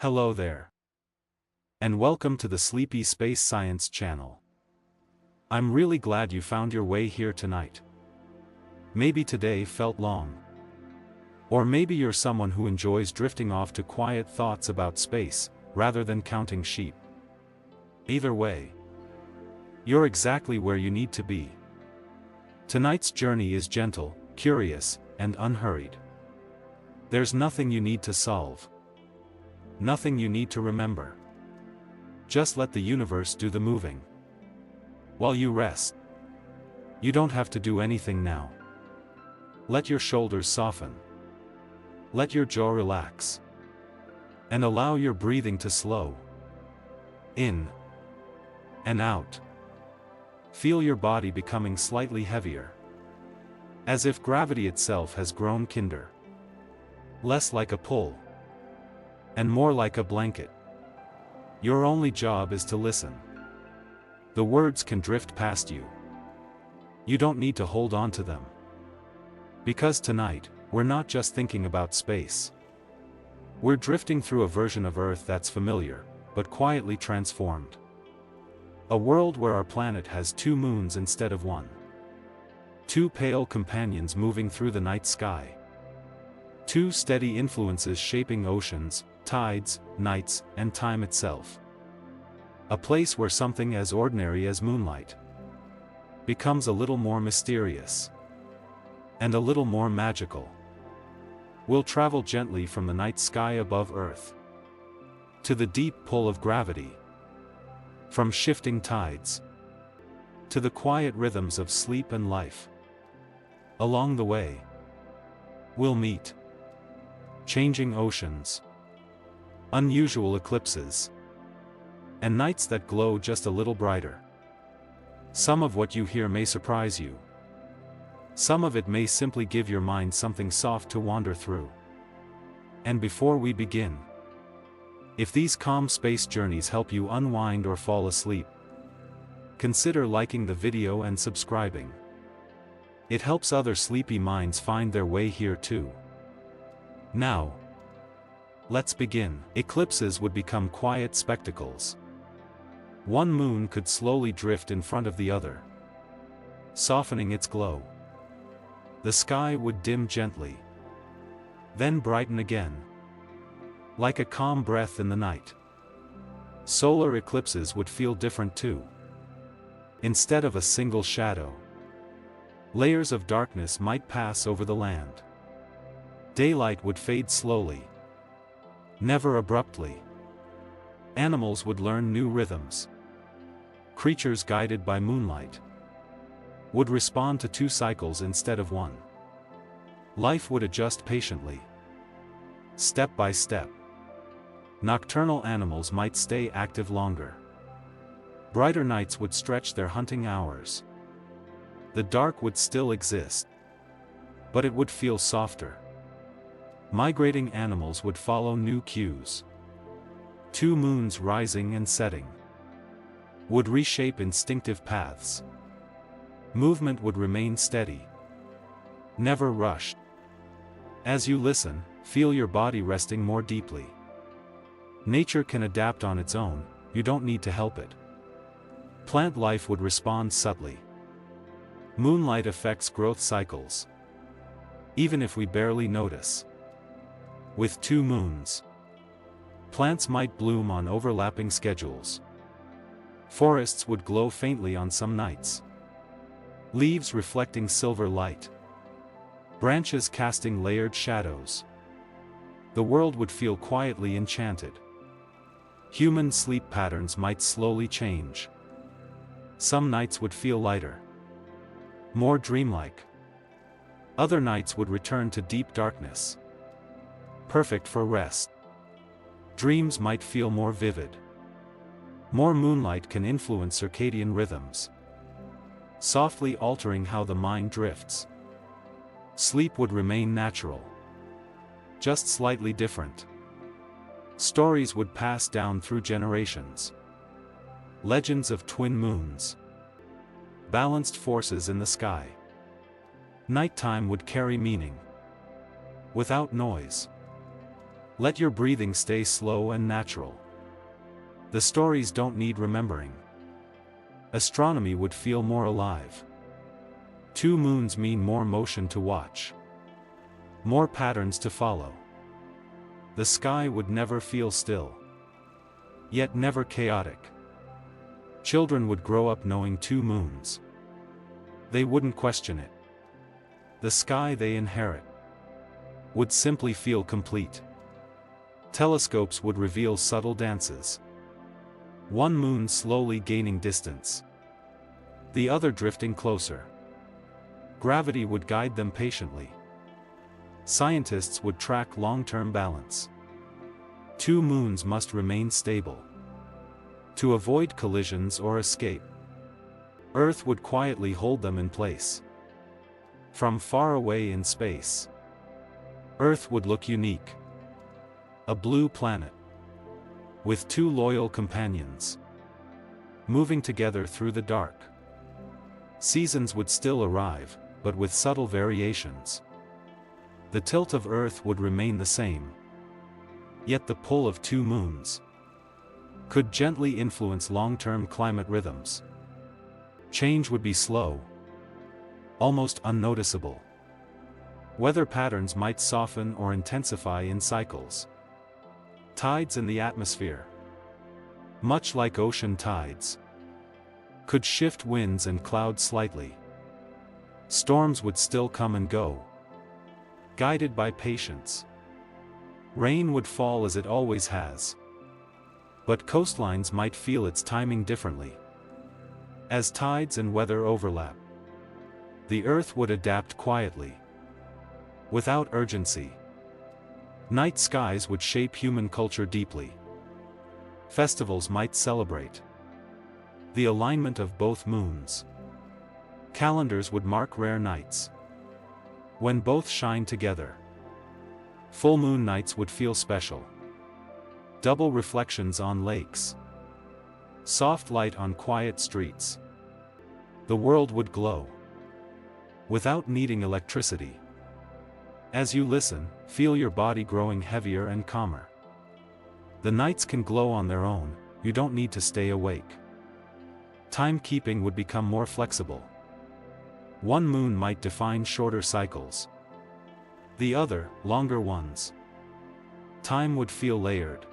Hello there. And welcome to the Sleepy Space Science channel. I'm really glad you found your way here tonight. Maybe today felt long. Or maybe you're someone who enjoys drifting off to quiet thoughts about space, rather than counting sheep. Either way, you're exactly where you need to be. Tonight's journey is gentle, curious, and unhurried. There's nothing you need to solve. Nothing you need to remember. Just let the universe do the moving. While you rest. You don't have to do anything now. Let your shoulders soften. Let your jaw relax. And allow your breathing to slow. In. And out. Feel your body becoming slightly heavier. As if gravity itself has grown kinder. Less like a pull. And more like a blanket. Your only job is to listen. The words can drift past you. You don't need to hold on to them. Because tonight, we're not just thinking about space. We're drifting through a version of Earth that's familiar, but quietly transformed. A world where our planet has 2 moons instead of 1. 2 pale companions moving through the night sky. 2 steady influences shaping oceans, tides, nights, and time itself. A place where something as ordinary as moonlight becomes a little more mysterious. And a little more magical. We'll travel gently from the night sky above Earth to the deep pull of gravity. From shifting tides to the quiet rhythms of sleep and life. Along the way, we'll meet changing oceans, unusual eclipses, and nights that glow just a little brighter. Some of what you hear may surprise you. Some of it may simply give your mind something soft to wander through. And before we begin, if these calm space journeys help you unwind or fall asleep, consider liking the video and subscribing. It helps other sleepy minds find their way here too. Now, let's begin. Eclipses would become quiet spectacles. One moon could slowly drift in front of the other, softening its glow. The sky would dim gently, then brighten again, like a calm breath in the night. Solar eclipses would feel different too. Instead of a single shadow, layers of darkness might pass over the land. Daylight would fade slowly, never abruptly. Animals would learn new rhythms. Creatures guided by moonlight would respond to 2 cycles instead of 1. Life would adjust patiently, step by step. Nocturnal animals might stay active longer. Brighter nights would stretch their hunting hours. The dark would still exist, but it would feel softer. Migrating animals would follow new cues. 2 moons rising and setting would reshape instinctive paths. Movement would remain steady, never rushed. As you listen, feel your body resting more deeply. Nature can adapt on its own, you don't need to help it. Plant life would respond subtly. Moonlight affects growth cycles, even if we barely notice. With 2 moons, plants might bloom on overlapping schedules. Forests would glow faintly on some nights. Leaves reflecting silver light. Branches casting layered shadows. The world would feel quietly enchanted. Human sleep patterns might slowly change. Some nights would feel lighter, more dreamlike. Other nights would return to deep darkness, perfect for rest. Dreams might feel more vivid. More moonlight can influence circadian rhythms, softly altering how the mind drifts. Sleep would remain natural, just slightly different. Stories would pass down through generations. Legends of twin moons, balanced forces in the sky. Nighttime would carry meaning, without noise. Let your breathing stay slow and natural. The stories don't need remembering. Astronomy would feel more alive. 2 moons mean more motion to watch. More patterns to follow. The sky would never feel still. Yet never chaotic. Children would grow up knowing 2 moons. They wouldn't question it. The sky they inherit would simply feel complete. Telescopes would reveal subtle dances. 1 moon slowly gaining distance. The other drifting closer. Gravity would guide them patiently. Scientists would track long-term balance. 2 moons must remain stable. To avoid collisions or escape. Earth would quietly hold them in place. From far away in space, Earth would look unique. A blue planet. With 2 loyal companions. Moving together through the dark. Seasons would still arrive, but with subtle variations. The tilt of Earth would remain the same. Yet the pull of 2 moons could gently influence long-term climate rhythms. Change would be slow, almost unnoticeable. Weather patterns might soften or intensify in cycles. Tides in the atmosphere, much like ocean tides, could shift winds and clouds slightly. Storms would still come and go, guided by patience. Rain would fall as it always has. But coastlines might feel its timing differently. As tides and weather overlap, the Earth would adapt quietly, without urgency. Night skies would shape human culture deeply. Festivals might celebrate the alignment of both moons. Calendars would mark rare nights when both shine together. Full moon nights would feel special. Double reflections on lakes. Soft light on quiet streets. The world would glow without needing electricity. As you listen, feel your body growing heavier and calmer. The nights can glow on their own, you don't need to stay awake. Timekeeping would become more flexible. 1 moon might define shorter cycles. The other, longer ones. Time would feel layered,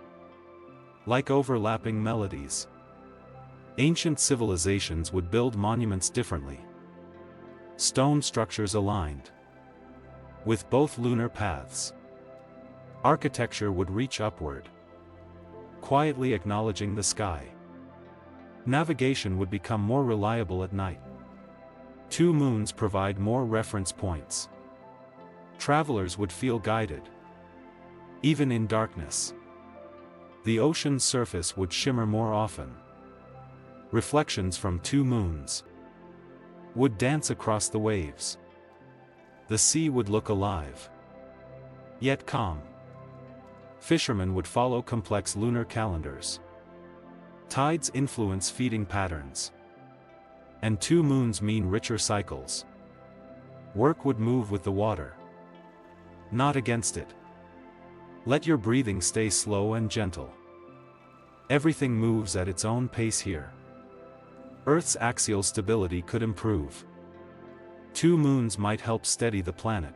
like overlapping melodies. Ancient civilizations would build monuments differently. Stone structures aligned with both lunar paths. Architecture would reach upward, quietly acknowledging the sky. Navigation would become more reliable at night. 2 moons provide more reference points. Travelers would feel guided, even in darkness. The ocean's surface would shimmer more often. Reflections from 2 moons would dance across the waves. The sea would look alive, yet calm. Fishermen would follow complex lunar calendars. Tides influence feeding patterns. And 2 moons mean richer cycles. Work would move with the water, not against it. Let your breathing stay slow and gentle. Everything moves at its own pace here. Earth's axial stability could improve. 2 moons might help steady the planet,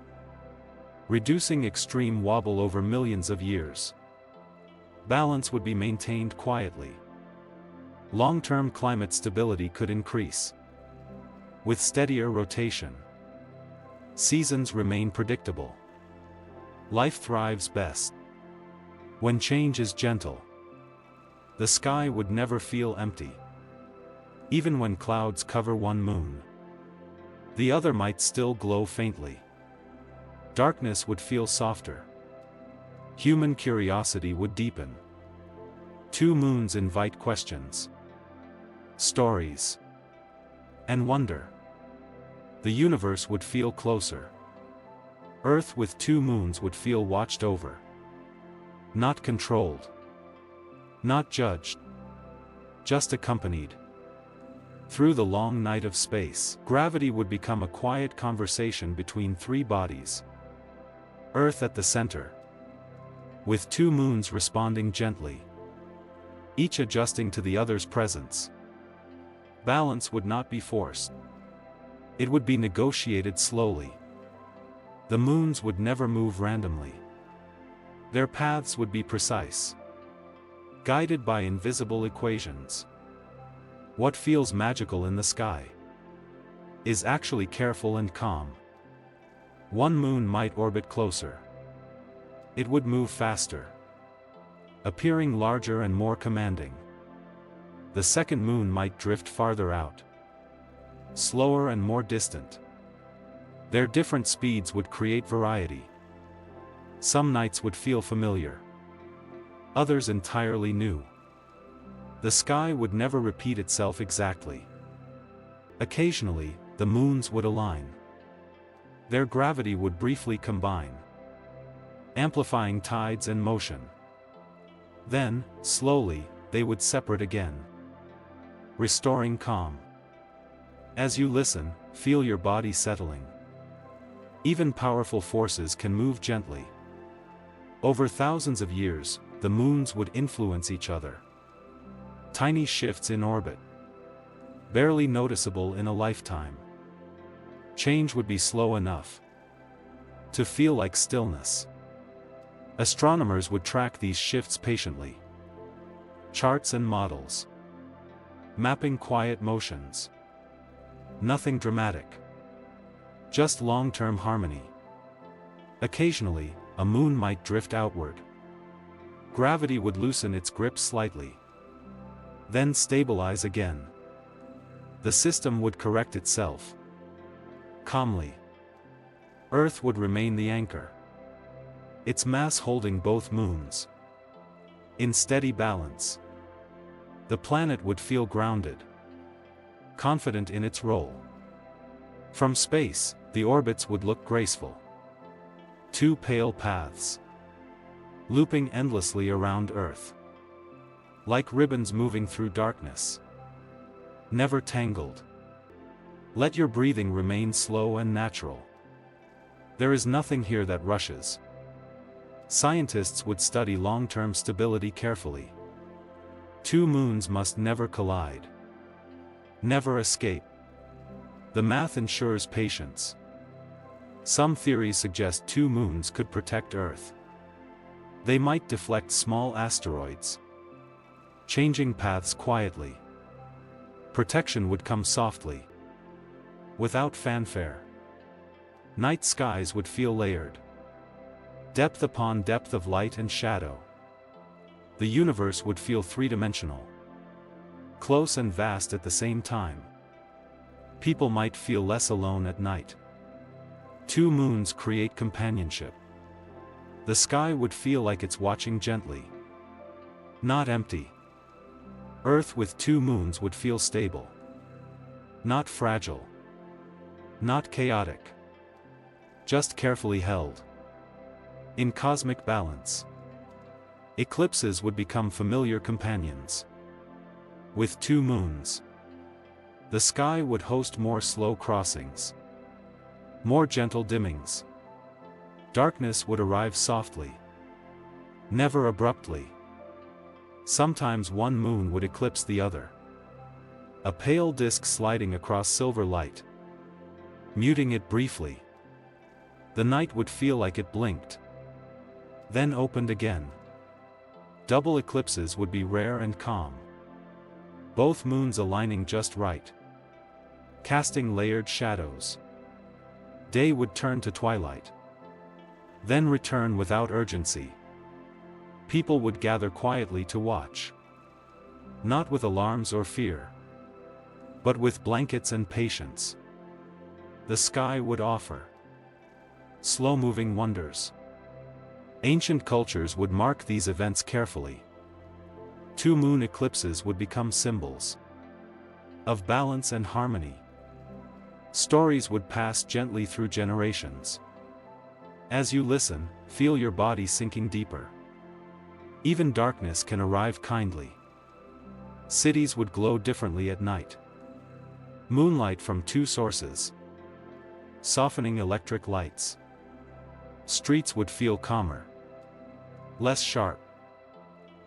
reducing extreme wobble over millions of years. Balance would be maintained quietly. Long-term climate stability could increase. With steadier rotation, seasons remain predictable. Life thrives best when change is gentle. The sky would never feel empty. Even when clouds cover 1 moon, the other might still glow faintly. Darkness would feel softer. Human curiosity would deepen. 2 moons invite questions, stories, and wonder. The universe would feel closer. Earth with 2 moons would feel watched over. Not controlled. Not judged. Just accompanied. Through the long night of space, gravity would become a quiet conversation between 3 bodies. Earth at the center. with two moons responding gently, each adjusting to the other's presence. Balance would not be forced. It would be negotiated slowly. The moons would never move randomly. Their paths would be precise, guided by invisible equations. What feels magical in the sky is actually careful and calm. One moon might orbit closer. It would move faster, appearing larger and more commanding. The second moon might drift farther out, slower and more distant. Their different speeds would create variety. Some nights would feel familiar, others entirely new. The sky would never repeat itself exactly. Occasionally, the moons would align. Their gravity would briefly combine, amplifying tides and motion. Then, slowly, they would separate again, restoring calm. As you listen, feel your body settling. Even powerful forces can move gently. Over thousands of years, the moons would influence each other. Tiny shifts in orbit, barely noticeable in a lifetime. Change would be slow enough to feel like stillness. Astronomers would track these shifts patiently. Charts and models, mapping quiet motions. Nothing dramatic, just long-term harmony. Occasionally, a moon might drift outward. Gravity would loosen its grip slightly, then stabilize again. The system would correct itself calmly. Earth would remain the anchor, its mass holding both moons in steady balance. The planet would feel grounded, confident in its role. From space, the orbits would look graceful. Two pale paths, looping endlessly around Earth, like ribbons moving through darkness, never tangled. Let your breathing remain slow and natural. There is nothing here that rushes. Scientists would study long-term stability carefully. Two moons must never collide, never escape. The math ensures patience. Some theories suggest two moons could protect Earth. They might deflect small asteroids, changing paths quietly. Protection would come softly, without fanfare. Night skies would feel layered, depth upon depth of light and shadow. The universe would feel three-dimensional, close and vast at the same time. People might feel less alone at night. Two moons create companionship. The sky would feel like it's watching gently, not empty. Earth with two moons would feel stable, not fragile, not chaotic, just carefully held in cosmic balance. Eclipses would become familiar companions. With two moons, the sky would host more slow crossings, more gentle dimmings. Darkness would arrive softly, never abruptly. Sometimes one moon would eclipse the other, a pale disk sliding across silver light, muting it briefly. The night would feel like it blinked, then opened again. Double eclipses would be rare and calm, both moons aligning just right, casting layered shadows. Day would turn to twilight, then return without urgency. People would gather quietly to watch, not with alarms or fear, but with blankets and patience. The sky would offer slow-moving wonders. Ancient cultures would mark these events carefully. Two moon eclipses would become symbols of balance and harmony. Stories would pass gently through generations. As you listen, feel your body sinking deeper. Even darkness can arrive kindly. Cities would glow differently at night. Moonlight from two sources, softening electric lights. Streets would feel calmer, less sharp.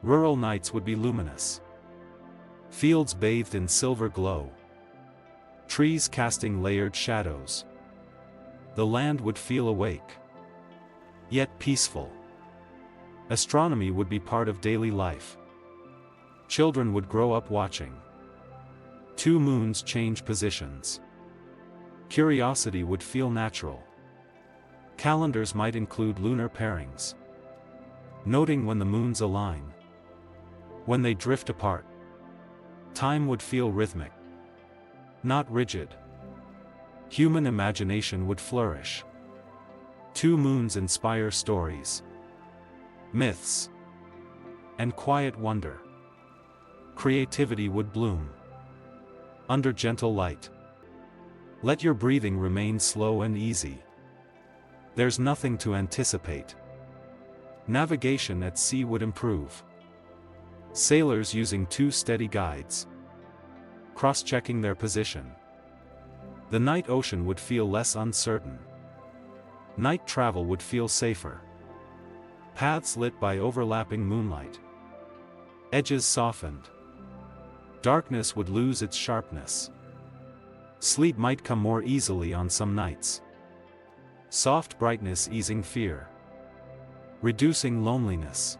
Rural nights would be luminous. Fields bathed in silver glow. Trees casting layered shadows. The land would feel awake, yet peaceful. Astronomy would be part of daily life. Children would grow up watching two moons change positions. Curiosity would feel natural. Calendars might include lunar pairings, noting when the moons align. When they drift apart, time would feel rhythmic, not rigid. Human imagination would flourish. Two moons inspire stories, myths, and quiet wonder. Creativity would bloom under gentle light. Let your breathing remain slow and easy. There's nothing to anticipate. Navigation at sea would improve. Sailors using two steady guides, cross-checking their position. The night ocean would feel less uncertain. Night travel would feel safer. Paths lit by overlapping moonlight. Edges softened. Darkness would lose its sharpness. Sleep might come more easily on some nights. Soft brightness easing fear, reducing loneliness.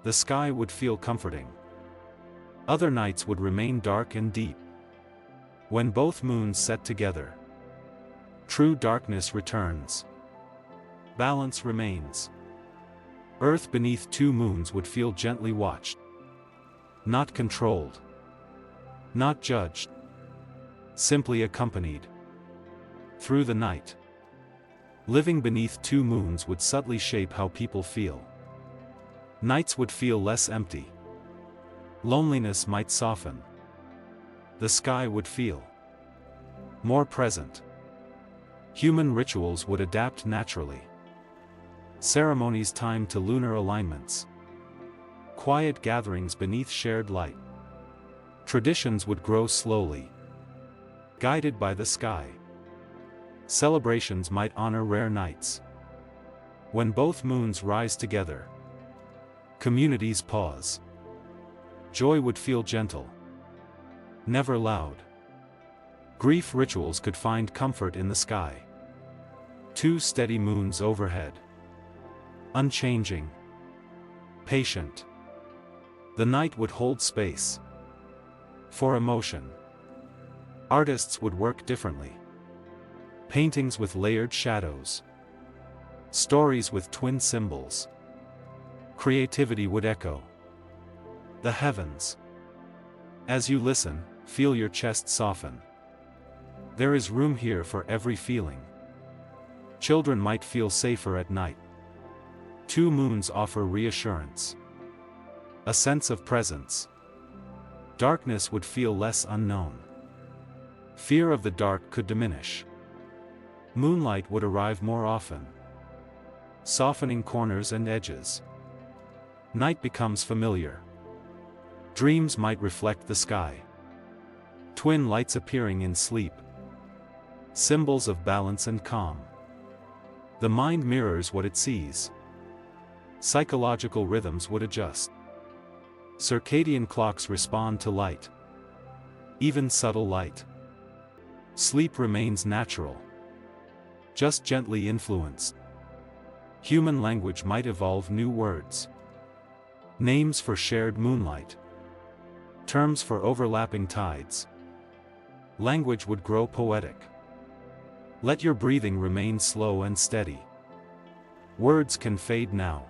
The sky would feel comforting. Other nights would remain dark and deep. When both moons set together, true darkness returns. Balance remains. Earth beneath two moons would feel gently watched, not controlled, not judged, simply accompanied through the night. Living beneath two moons would subtly shape how people feel. Nights would feel less empty. Loneliness might soften. The sky would feel more present. Human rituals would adapt naturally. Ceremonies timed to lunar alignments. Quiet gatherings beneath shared light. Traditions would grow slowly, guided by the sky. Celebrations might honor rare nights. When both moons rise together, communities pause. Joy would feel gentle, never loud. Grief rituals could find comfort in the sky. Two steady moons overhead, unchanging, patient. The night would hold space for emotion. Artists would work differently. Paintings with layered shadows. Stories with twin symbols. Creativity would echo the heavens. As you listen, feel your chest soften. There is room here for every feeling. Children might feel safer at night. Two moons offer reassurance, a sense of presence. Darkness would feel less unknown. Fear of the dark could diminish. Moonlight would arrive more often, softening corners and edges. Night becomes familiar. Dreams might reflect the sky. Twin lights appearing in sleep. Symbols of balance and calm. The mind mirrors what it sees. Psychological rhythms would adjust. Circadian clocks respond to light, even subtle light. Sleep remains natural, just gently influenced. Human language might evolve new words. Names for shared moonlight. Terms for overlapping tides. Language would grow poetic. Let your breathing remain slow and steady. Words can fade now.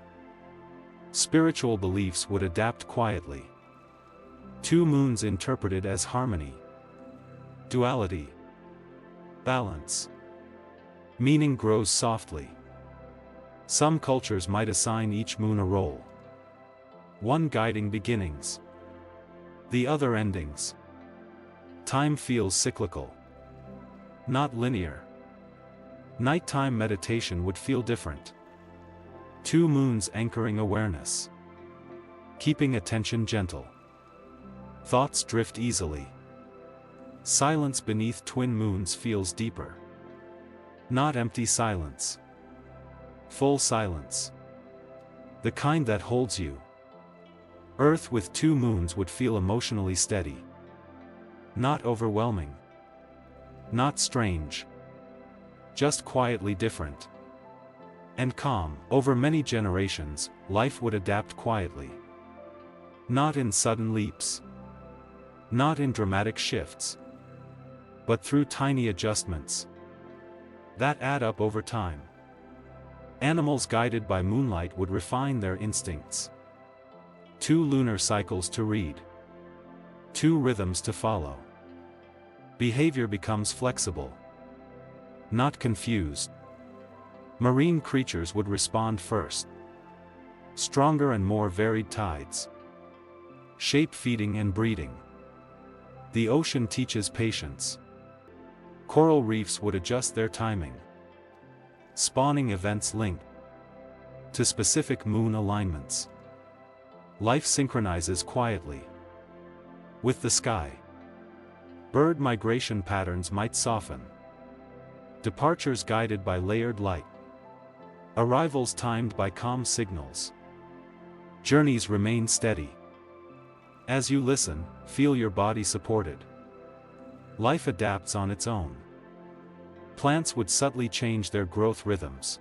Spiritual beliefs would adapt quietly. Two moons interpreted as harmony, duality, balance. Meaning grows softly. Some cultures might assign each moon a role. One guiding beginnings, the other endings. Time feels cyclical, not linear. Nighttime meditation would feel different. Two moons anchoring awareness, keeping attention gentle. Thoughts drift easily. Silence beneath twin moons feels deeper. Not empty silence, full silence. The kind that holds you. Earth with 2 moons would feel emotionally steady. Not overwhelming. Not strange. Just quietly different. And calm. Over many generations, life would adapt quietly. Not in sudden leaps. Not in dramatic shifts. But through tiny adjustments that add up over time. Animals guided by moonlight would refine their instincts. 2 lunar cycles to read. 2 rhythms to follow. Behavior becomes flexible. Not confused. Marine creatures would respond first. Stronger and more varied tides. Shape feeding and breeding. The ocean teaches patience. Coral reefs would adjust their timing. Spawning events linked to specific moon alignments. Life synchronizes quietly with the sky. Bird migration patterns might soften. Departures guided by layered light. Arrivals timed by calm signals. Journeys remain steady. As you listen, feel your body supported. Life adapts on its own. Plants would subtly change their growth rhythms.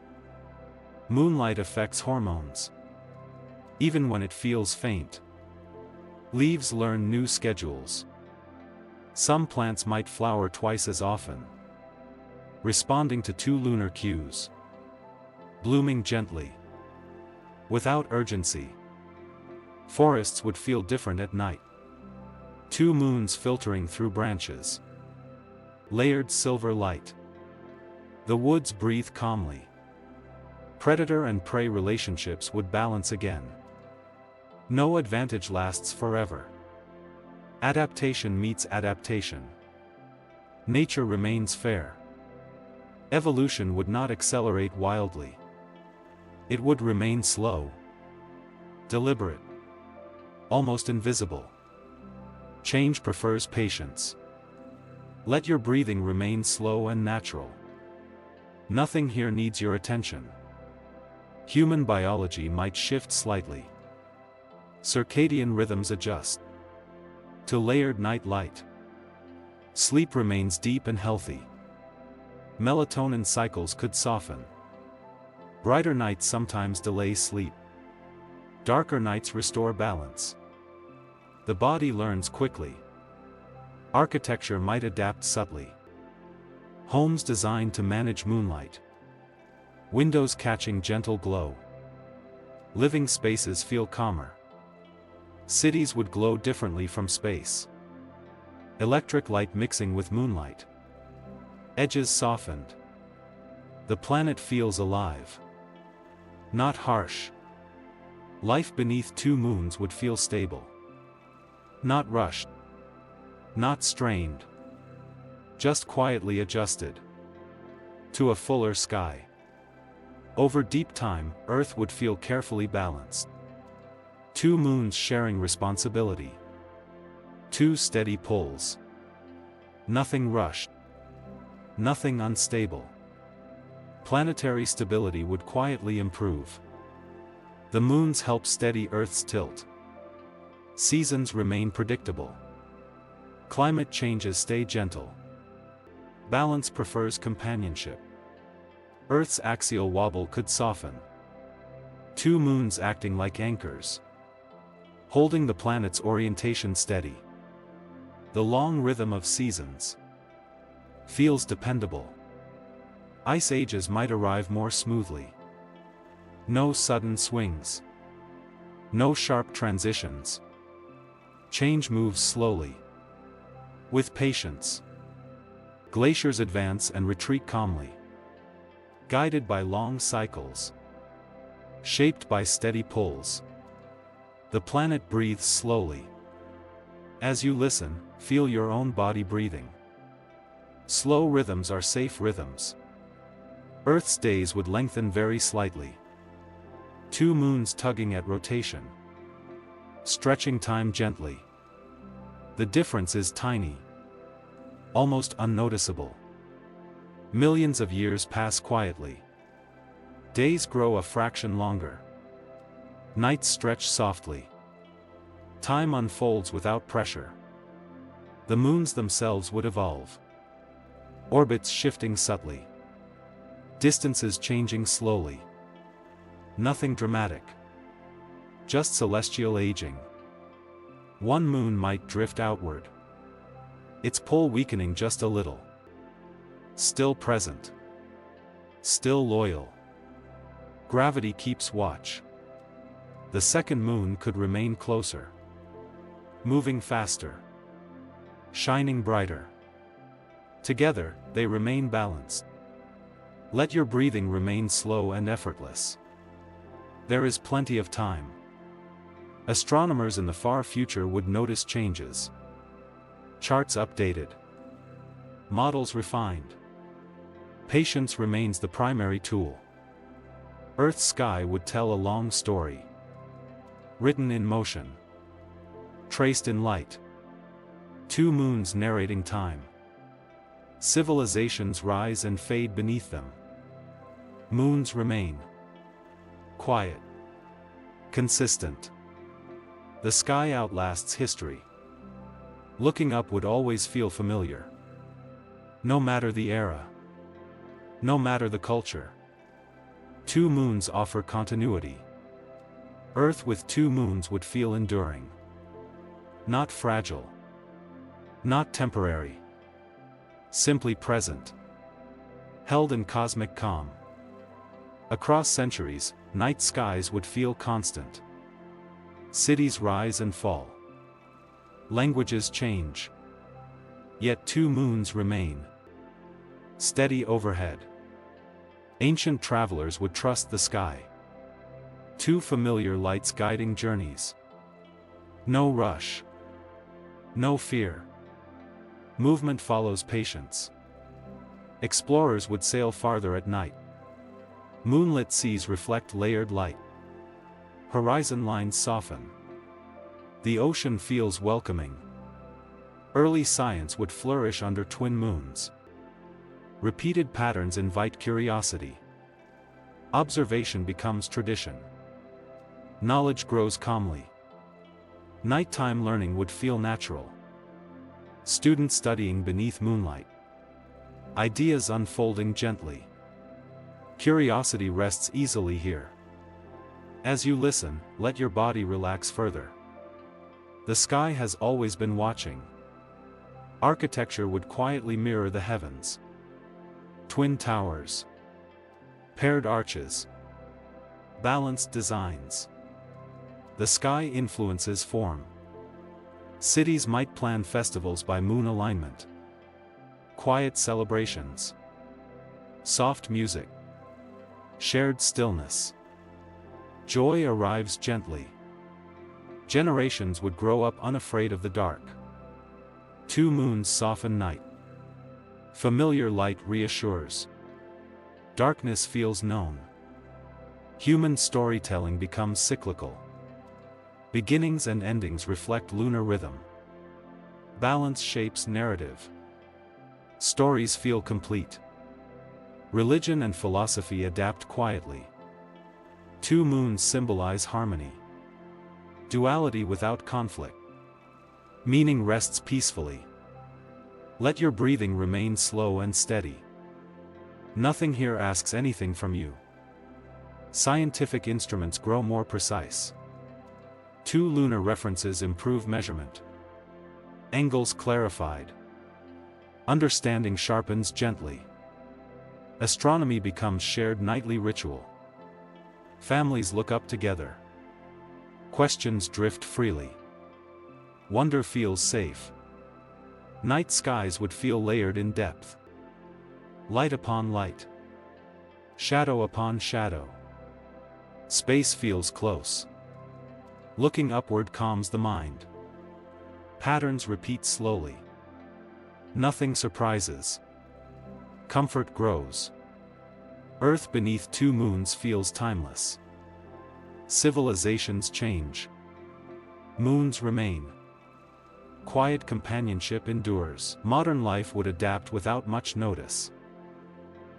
Moonlight affects hormones. Even when it feels faint. Leaves learn new schedules. Some plants might flower twice as often. Responding to 2 lunar cues. Blooming gently. Without urgency. Forests would feel different at night. 2 moons filtering through branches. Layered silver light. The woods breathe calmly. Predator and prey relationships would balance again. No advantage lasts forever. Adaptation meets adaptation. Nature remains fair. Evolution would not accelerate wildly. It would remain slow. Deliberate. Almost invisible. Change prefers patience. Let your breathing remain slow and natural. Nothing here needs your attention. Human biology might shift slightly. Circadian rhythms adjust to layered night light. Sleep remains deep and healthy. Melatonin cycles could soften. Brighter nights sometimes delay sleep. Darker nights restore balance. The body learns quickly. Architecture might adapt subtly. Homes designed to manage moonlight. Windows catching gentle glow. Living spaces feel calmer. Cities would glow differently from space. Electric light mixing with moonlight. Edges softened. The planet feels alive. Not harsh. Life beneath 2 moons would feel stable. Not rushed. Not strained. Just quietly adjusted to a fuller sky. Over deep time, Earth would feel carefully balanced. 2 moons sharing responsibility. 2 steady pulls. Nothing rushed. Nothing unstable. Planetary stability would quietly improve. The moons help steady Earth's tilt. Seasons remain predictable. Climate changes stay gentle. Balance prefers companionship. Earth's axial wobble could soften. 2 moons acting like anchors. Holding the planet's orientation steady. The long rhythm of seasons feels dependable. Ice ages might arrive more smoothly. No sudden swings. No sharp transitions. Change moves slowly. With patience. Glaciers advance and retreat calmly. Guided by long cycles. Shaped by steady pulls. The planet breathes slowly. As you listen, feel your own body breathing. Slow rhythms are safe rhythms. Earth's days would lengthen very slightly. 2 moons tugging at rotation. Stretching time gently. The difference is tiny. Almost unnoticeable. Millions of years pass quietly. Days grow a fraction longer. Nights stretch softly. Time unfolds without pressure. The moons themselves would evolve. Orbits shifting subtly. Distances changing slowly. Nothing dramatic. Just celestial aging. One moon might drift outward. Its pull weakening just a little. Still present. Still loyal. Gravity keeps watch. The second moon could remain closer. Moving faster. Shining brighter. Together, they remain balanced. Let your breathing remain slow and effortless. There is plenty of time. Astronomers in the far future would notice changes. Charts updated. Models refined. Patience remains the primary tool. Earth's sky would tell a long story. Written in motion. Traced in light. Two moons narrating time. Civilizations rise and fade beneath them. Moons remain. Quiet. Consistent. The sky outlasts history. Looking up would always feel familiar. No matter the era. No matter the culture. Two moons offer continuity. Earth with two moons would feel enduring. Not fragile. Not temporary. Simply present. Held in cosmic calm. Across centuries, night skies would feel constant. Cities rise and fall. Languages change. Yet two moons remain. Steady overhead. Ancient travelers would trust the sky. Two familiar lights guiding journeys. No rush. No fear. Movement follows patience. Explorers would sail farther at night. Moonlit seas reflect layered light. Horizon lines soften. The ocean feels welcoming. Early science would flourish under twin moons. Repeated patterns invite curiosity. Observation becomes tradition. Knowledge grows calmly. Nighttime learning would feel natural. Students studying beneath moonlight. Ideas unfolding gently. Curiosity rests easily here. As you listen, let your body relax further. The sky has always been watching. Architecture would quietly mirror the heavens. Twin towers. Paired arches. Balanced designs. The sky influences form. Cities might plan festivals by moon alignment. Quiet celebrations. Soft music. Shared stillness. Joy arrives gently. Generations would grow up unafraid of the dark. Two moons soften night. Familiar light reassures. Darkness feels known. Human storytelling becomes cyclical. Beginnings and endings reflect lunar rhythm. Balance shapes narrative. Stories feel complete. Religion and philosophy adapt quietly. Two moons symbolize harmony. Duality without conflict. Meaning rests peacefully. Let your breathing remain slow and steady. Nothing here asks anything from you. Scientific instruments grow more precise. Two lunar references improve measurement. Angles clarified. Understanding sharpens gently. Astronomy becomes shared nightly ritual. Families look up together. Questions drift freely. Wonder feels safe. Night skies would feel layered in depth. Light upon light. Shadow upon shadow. Space feels close. Looking upward calms the mind. Patterns repeat slowly. Nothing surprises. Comfort grows. Earth beneath two moons feels timeless. Civilizations change. Moons remain. Quiet companionship endures. Modern life would adapt without much notice.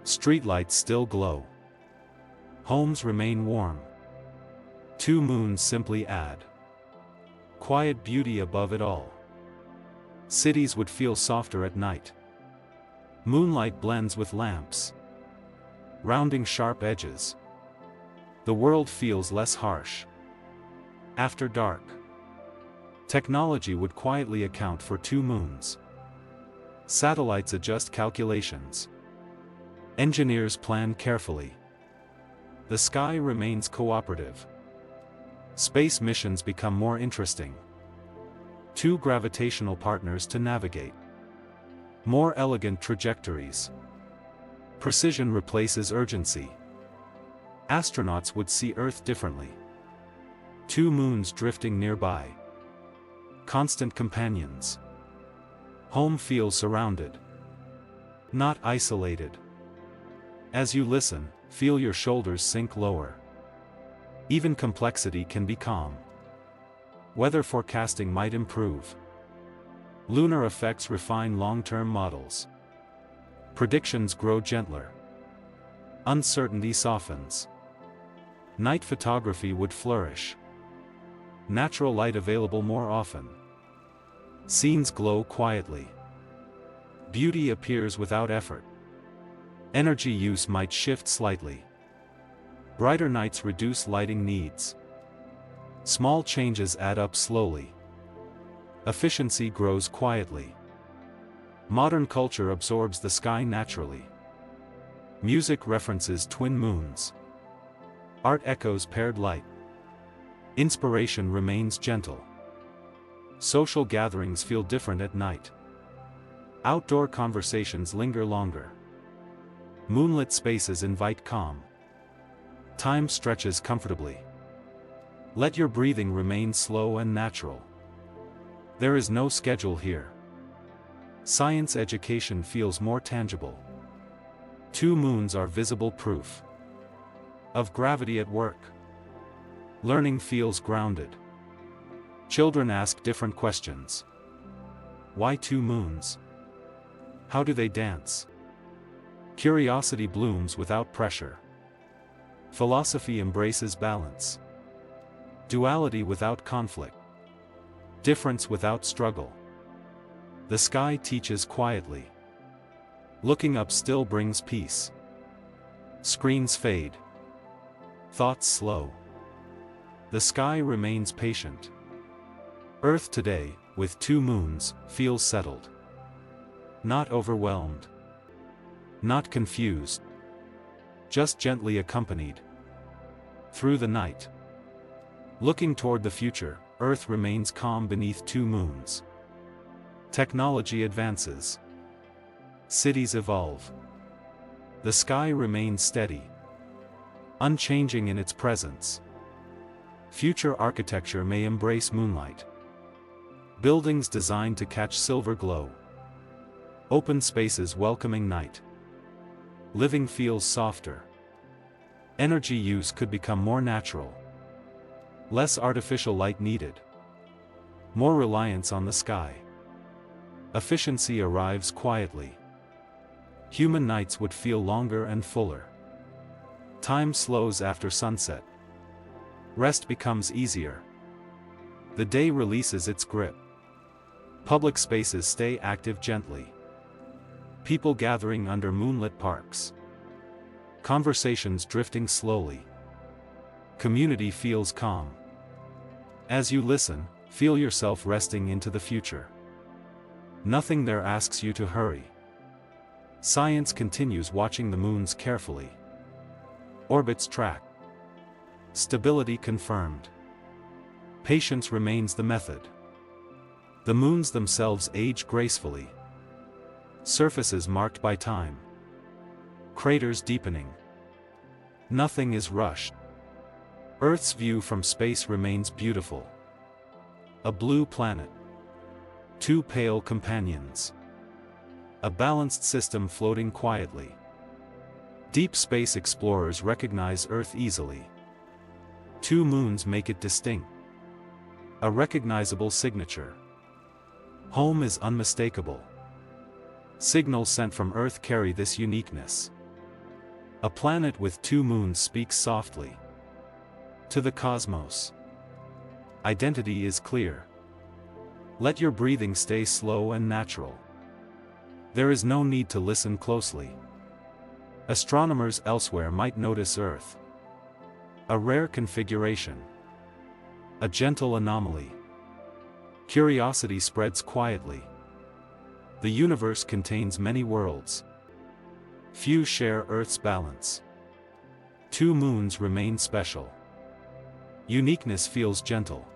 Streetlights still glow. Homes remain warm. Two moons simply add quiet beauty above it all. Cities would feel softer at night. Moonlight blends with lamps, rounding sharp edges. The world feels less harsh. After dark, technology would quietly account for two moons. Satellites adjust calculations. Engineers plan carefully. The sky remains cooperative. Space missions become more interesting. Two gravitational partners to navigate. More elegant trajectories. Precision replaces urgency. Astronauts would see Earth differently. Two moons drifting nearby. Constant companions. Home feels surrounded, not isolated. As you listen, feel your shoulders sink lower. Even complexity can be calm. Weather forecasting might improve. Lunar effects refine long-term models. Predictions grow gentler. Uncertainty softens. Night photography would flourish. Natural light available more often. Scenes glow quietly. Beauty appears without effort. Energy use might shift slightly. Brighter nights reduce lighting needs. Small changes add up slowly. Efficiency grows quietly. Modern culture absorbs the sky naturally. Music references twin moons. Art echoes paired light. Inspiration remains gentle. Social gatherings feel different at night. Outdoor conversations linger longer. Moonlit spaces invite calm. Time stretches comfortably. Let your breathing remain slow and natural. There is no schedule here. Science education feels more tangible. Two moons are visible proof of gravity at work. Learning feels grounded. Children ask different questions. Why two moons? How do they dance? Curiosity blooms without pressure. Philosophy embraces balance. Duality without conflict. Difference without struggle. The sky teaches quietly. Looking up still brings peace. Screens fade. Thoughts slow. The sky remains patient. Earth today, with two moons, feels settled. Not overwhelmed. Not confused. Just gently accompanied. Through the night. Looking toward the future, Earth remains calm beneath two moons. Technology advances. Cities evolve. The sky remains steady. Unchanging in its presence. Future architecture may embrace moonlight. Buildings designed to catch silver glow. Open spaces welcoming night. Living feels softer. Energy use could become more natural. Less artificial light needed. More reliance on the sky. Efficiency arrives quietly. Human nights would feel longer and fuller. Time slows after sunset. Rest becomes easier. The day releases its grip. Public spaces stay active gently. People gathering under moonlit parks. Conversations drifting slowly. Community feels calm. As you listen, feel yourself resting into the future. Nothing there asks you to hurry. Science continues watching the moons carefully. Orbits track. Stability confirmed. Patience remains the method. The moons themselves age gracefully. Surfaces marked by time. Craters deepening. Nothing is rushed. Earth's view from space remains beautiful. A blue planet. Two pale companions. A balanced system floating quietly. Deep space explorers recognize Earth easily. Two moons make it distinct. A recognizable signature. Home is unmistakable. Signals sent from Earth carry this uniqueness. A planet with two moons speaks softly. To the cosmos. Identity is clear. Let your breathing stay slow and natural. There is no need to listen closely. Astronomers elsewhere might notice Earth. A rare configuration. A gentle anomaly. Curiosity spreads quietly. The universe contains many worlds. Few share Earth's balance. 2 moons remain special. Uniqueness feels gentle.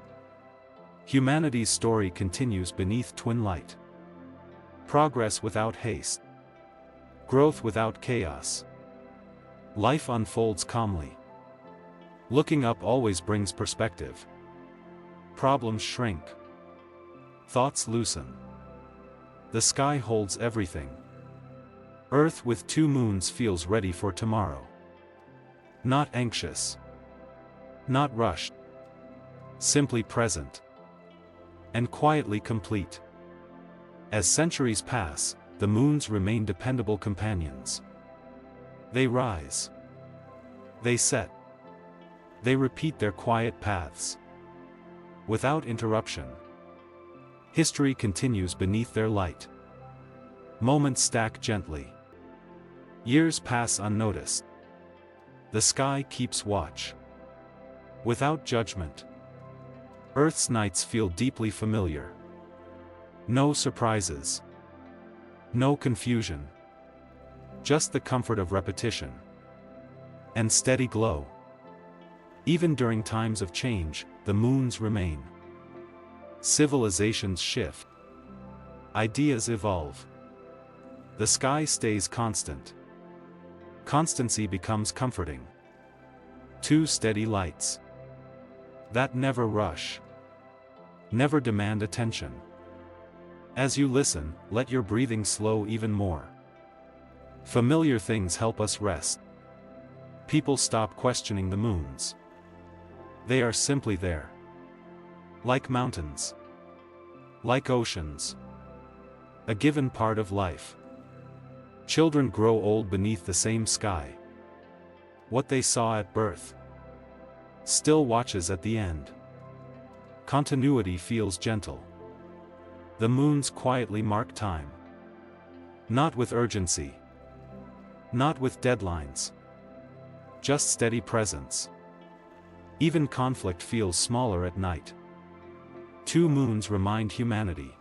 Humanity's story continues beneath twin light. Progress without haste. Growth without chaos. Life unfolds calmly. Looking up always brings perspective. Problems shrink. Thoughts loosen. The sky holds everything. Earth with 2 moons feels ready for tomorrow. Not anxious. Not rushed. Simply present. And quietly complete. As centuries pass, the moons remain dependable companions. They rise. They set. They repeat their quiet paths. Without interruption. History continues beneath their light. Moments stack gently. Years pass unnoticed. The sky keeps watch. Without judgment. Earth's nights feel deeply familiar. No surprises. No confusion. Just the comfort of repetition. And steady glow. Even during times of change, the moons remain. Civilizations shift. Ideas evolve. The sky stays constant. Constancy becomes comforting. 2 steady lights. That never rush. Never demand attention. As you listen, let your breathing slow even more. Familiar things help us rest. People stop questioning the moons. They are simply there. Like mountains. Like oceans. A given part of life. Children grow old beneath the same sky. What they saw at birth still watches at the end. Continuity feels gentle. The moons quietly mark time. Not with urgency. Not with deadlines. Just steady presence. Even conflict feels smaller at night. 2 moons remind humanity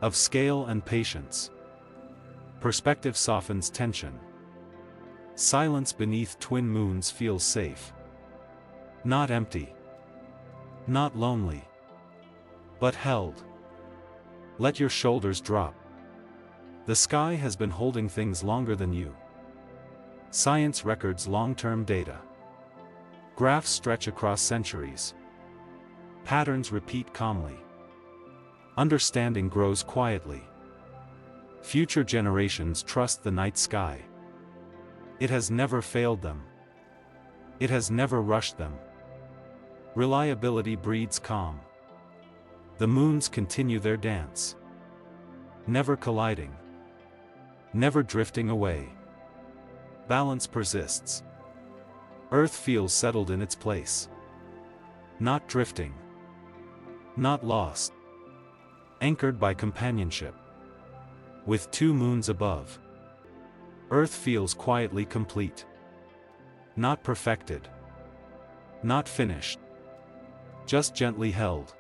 of scale and patience. Perspective softens tension. Silence beneath twin moons feels safe. Not empty. Not lonely. But held. Let your shoulders drop. The sky has been holding things longer than you. Science records long-term data. Graphs stretch across centuries. Patterns repeat calmly. Understanding grows quietly. Future generations trust the night sky. It has never failed them. It has never rushed them. Reliability breeds calm. The moons continue their dance. Never colliding. Never drifting away. Balance persists. Earth feels settled in its place. Not drifting. Not lost. Anchored by companionship. With 2 moons above. Earth feels quietly complete. Not perfected. Not finished. Just gently held.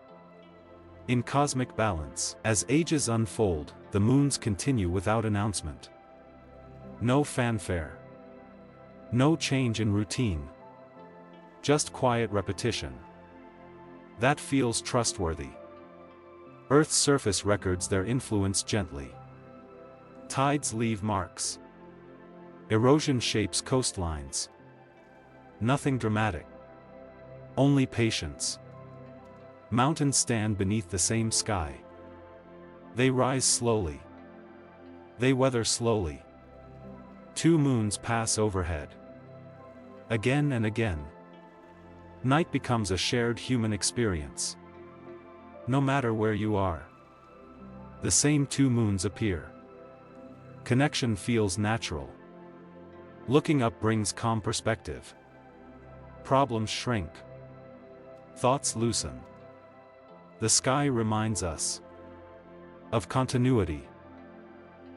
In cosmic balance, as ages unfold, the moons continue without announcement. No fanfare. No change in routine. Just quiet repetition. That feels trustworthy. Earth's surface records their influence gently. Tides leave marks. Erosion shapes coastlines. Nothing dramatic. Only patience. Mountains stand beneath the same sky. They rise slowly. They weather slowly. 2 moons pass overhead. Again and again. Night becomes a shared human experience. No matter where you are. The same 2 moons appear. Connection feels natural. Looking up brings calm perspective. Problems shrink. Thoughts loosen. The sky reminds us of continuity.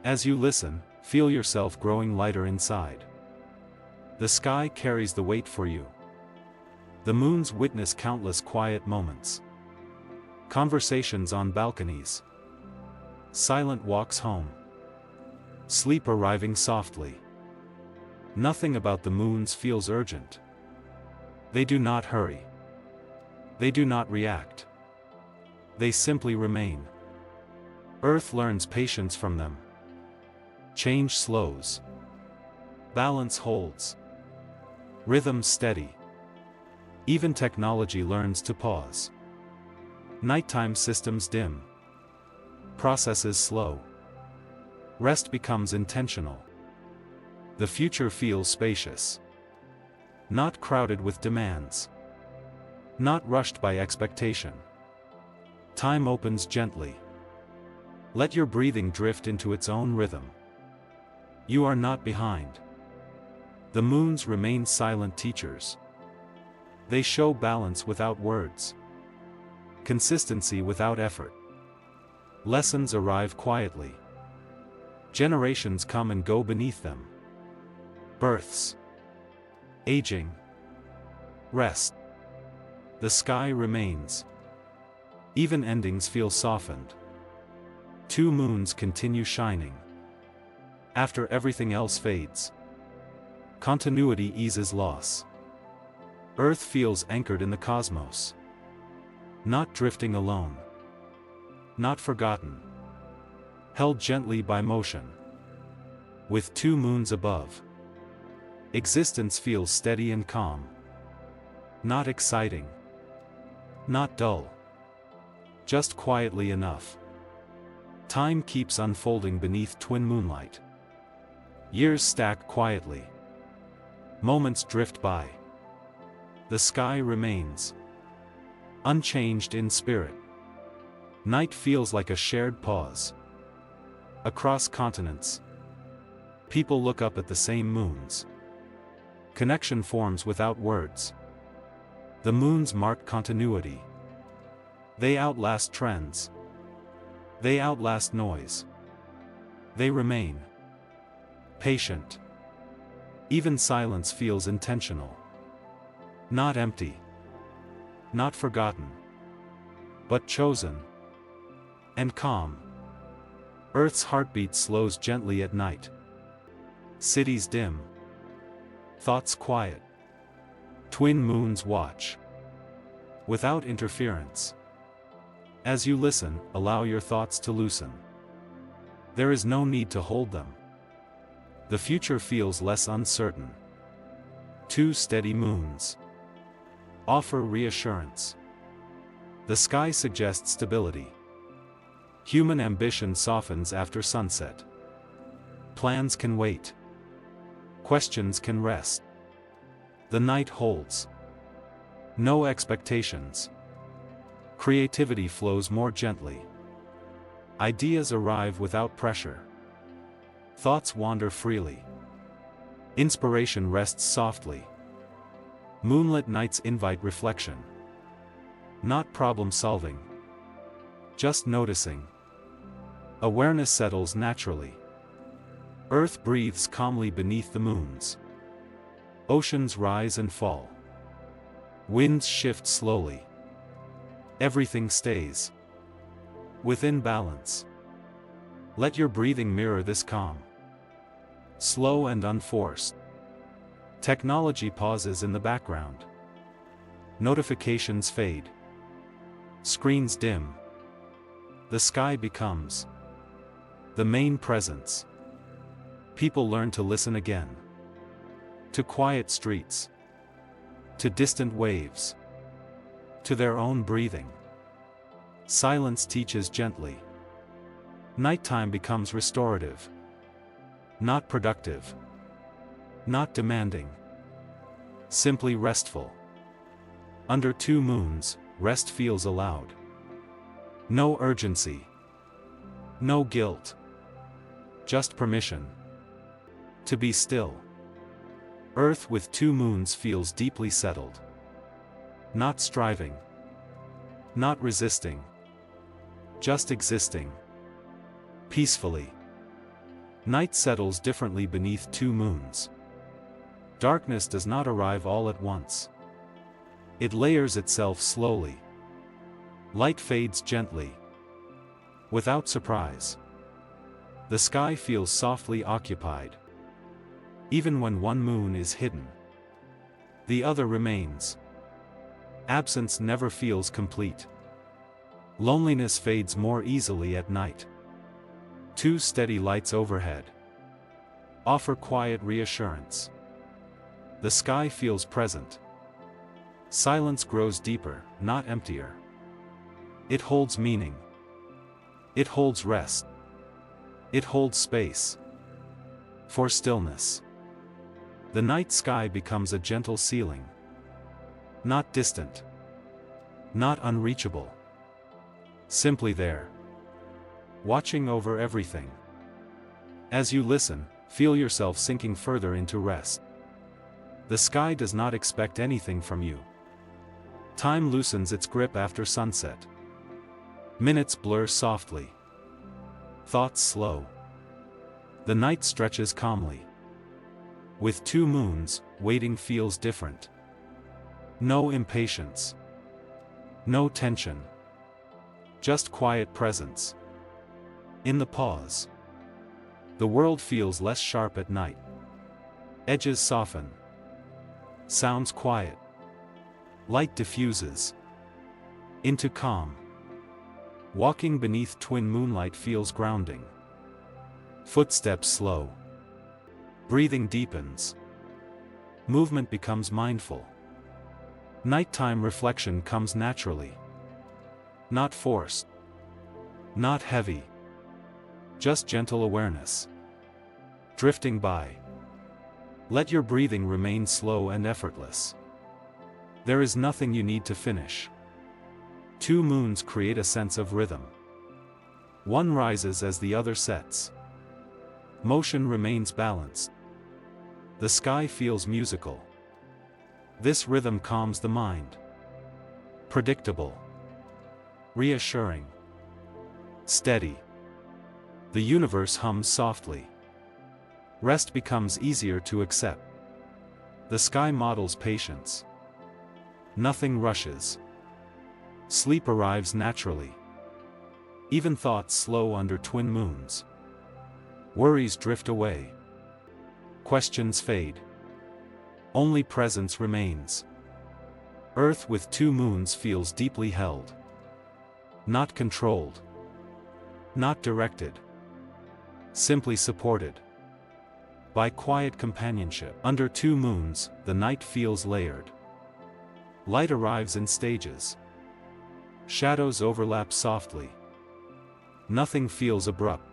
As you listen, feel yourself growing lighter inside. The sky carries the weight for you. The moons witness countless quiet moments. Conversations on balconies. Silent walks home. Sleep arriving softly. Nothing about the moons feels urgent. They do not hurry. They do not react. They simply remain. Earth learns patience from them. Change slows. Balance holds. Rhythm steady. Even technology learns to pause. Nighttime systems dim. Processes slow. Rest becomes intentional. The future feels spacious. Not crowded with demands. Not rushed by expectation. Time opens gently. Let your breathing drift into its own rhythm. You are not behind. The moons remain silent teachers. They show balance without words. Consistency without effort. Lessons arrive quietly. Generations come and go beneath them. Births. Aging. Rest. The sky remains. Even endings feel softened. Two moons continue shining. After everything else fades. Continuity eases loss. Earth feels anchored in the cosmos. Not drifting alone. Not forgotten. Held gently by motion. With two moons above. Existence feels steady and calm. Not exciting. Not dull. Just quietly enough. Time keeps unfolding beneath twin moonlight. Years stack quietly. Moments drift by. The sky remains. Unchanged in spirit. Night feels like a shared pause. Across continents. People look up at the same moons. Connection forms without words. The moons mark continuity. They outlast trends. They outlast noise. They remain. Patient. Even silence feels intentional. Not empty. Not forgotten. But chosen. And calm. Earth's heartbeat slows gently at night. Cities dim. Thoughts quiet. Twin moons watch. Without interference. As you listen, allow your thoughts to loosen. There is no need to hold them. The future feels less uncertain. Two steady moons offer reassurance. The sky suggests stability. Human ambition softens after sunset. Plans can wait. Questions can rest. The night holds. No expectations. Creativity flows more gently. Ideas arrive without pressure. Thoughts wander freely. Inspiration rests softly. Moonlit nights invite reflection. Not problem solving. Just noticing. Awareness settles naturally. Earth breathes calmly beneath the moons. Oceans rise and fall. Winds shift slowly. Everything stays within balance. Let your breathing mirror this calm. Slow and unforced. Technology pauses in the background. Notifications fade. Screens dim. The sky becomes the main presence. People learn to listen again. To quiet streets. To distant waves. To their own breathing. Silence teaches gently. Nighttime becomes restorative. Not productive. Not demanding. Simply restful. Under two moons, rest feels allowed. No urgency. No guilt. Just permission. To be still. Earth with two moons feels deeply settled. Not striving. Not resisting. Just existing. Peacefully. Night settles differently beneath two moons. Darkness does not arrive all at once. It layers itself slowly. Light fades gently. Without surprise. The sky feels softly occupied. Even when one moon is hidden, the other remains. Absence never feels complete. Loneliness fades more easily at night. Two steady lights overhead offer quiet reassurance. The sky feels present. Silence grows deeper, not emptier. It holds meaning. It holds rest. It holds space. For stillness. The night sky becomes a gentle ceiling. Not distant. Not unreachable. Simply there. Watching over everything. As you listen, feel yourself sinking further into rest. The sky does not expect anything from you. Time loosens its grip after sunset. Minutes blur softly. Thoughts slow. The night stretches calmly. With two moons, waiting feels different. No impatience. No tension. Just quiet presence. In the pause, the world feels less sharp at night. Edges soften. Sounds quiet. Light diffuses into calm. Walking beneath twin moonlight feels grounding. Footsteps slow. Breathing deepens. Movement becomes mindful. Nighttime reflection comes naturally. Not forced. Not heavy. Just gentle awareness. Drifting by. Let your breathing remain slow and effortless. There is nothing you need to finish. Two moons create a sense of rhythm. One rises as the other sets. Motion remains balanced. The sky feels musical. This rhythm calms the mind. Predictable. Reassuring. Steady. The universe hums softly. Rest becomes easier to accept. The sky models patience. Nothing rushes. Sleep arrives naturally. Even thoughts slow under twin moons. Worries drift away. Questions fade. Only presence remains. Earth with two moons feels deeply held. Not controlled. Not directed. Simply supported. By quiet companionship. Under two moons, the night feels layered. Light arrives in stages. Shadows overlap softly. Nothing feels abrupt.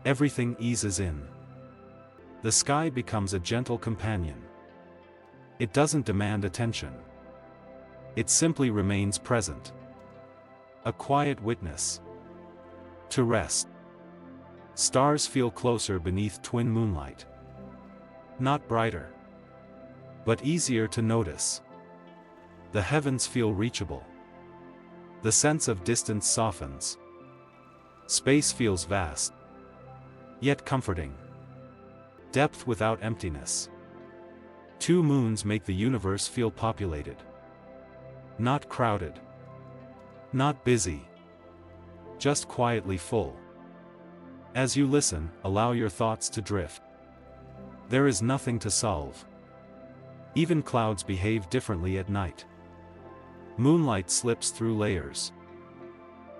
Everything eases in. The sky becomes a gentle companion. It doesn't demand attention. It simply remains present. A quiet witness. To rest. Stars feel closer beneath twin moonlight. Not brighter, but easier to notice. The heavens feel reachable. The sense of distance softens. Space feels vast, yet comforting. Depth without emptiness. Two moons make the universe feel populated. Not crowded. Not busy. Just quietly full. As you listen, allow your thoughts to drift. There is nothing to solve. Even clouds behave differently at night. Moonlight slips through layers.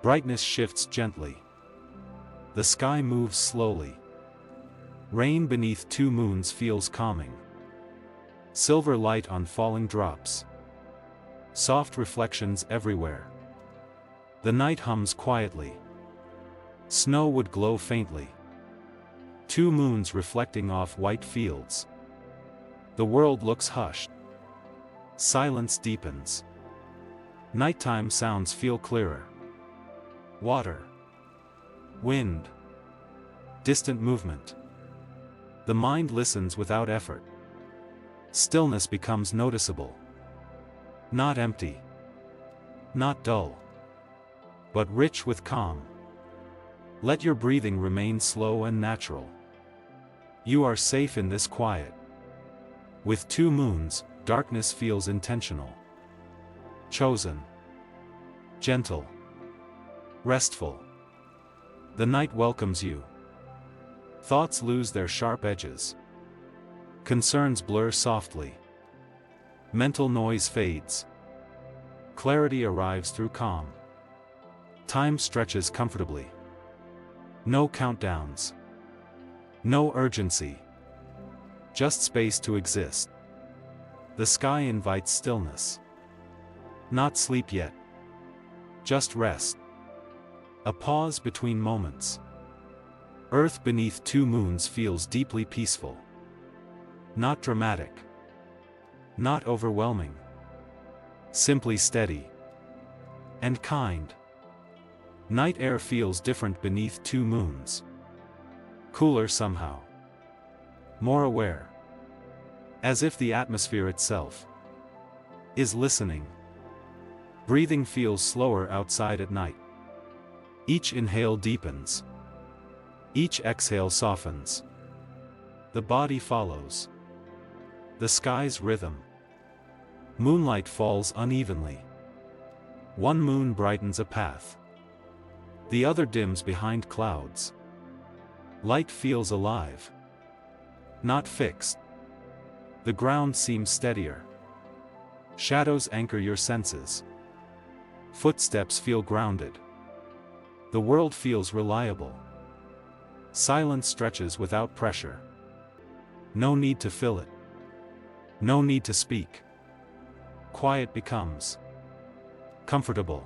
Brightness shifts gently. The sky moves slowly. Rain beneath two moons feels calming. Silver light on falling drops. Soft reflections everywhere. The night hums quietly. Snow would glow faintly. Two moons reflecting off white fields. The world looks hushed. Silence deepens. Nighttime sounds feel clearer. Water. Wind. Distant movement. The mind listens without effort. Stillness becomes noticeable. Not empty. Not dull. But rich with calm. Let your breathing remain slow and natural. You are safe in this quiet. With two moons, darkness feels intentional. Chosen. Gentle. Restful. The night welcomes you. Thoughts lose their sharp edges. Concerns blur softly. Mental noise fades. Clarity arrives through calm. Time stretches comfortably. No countdowns. No urgency. Just space to exist. The sky invites stillness. Not sleep yet. Just rest. A pause between moments. Earth beneath two moons feels deeply peaceful. Not dramatic. Not overwhelming. Simply steady. And kind. Night air feels different beneath two moons. Cooler somehow. More aware. As if the atmosphere itself is listening. Breathing feels slower outside at night. Each inhale deepens. Each exhale softens. The body follows. The sky's rhythm. Moonlight falls unevenly. One moon brightens a path. The other dims behind clouds. Light feels alive. Not fixed. The ground seems steadier. Shadows anchor your senses. Footsteps feel grounded. The world feels reliable. Silence stretches without pressure. No need to fill it. No need to speak. Quiet becomes comfortable.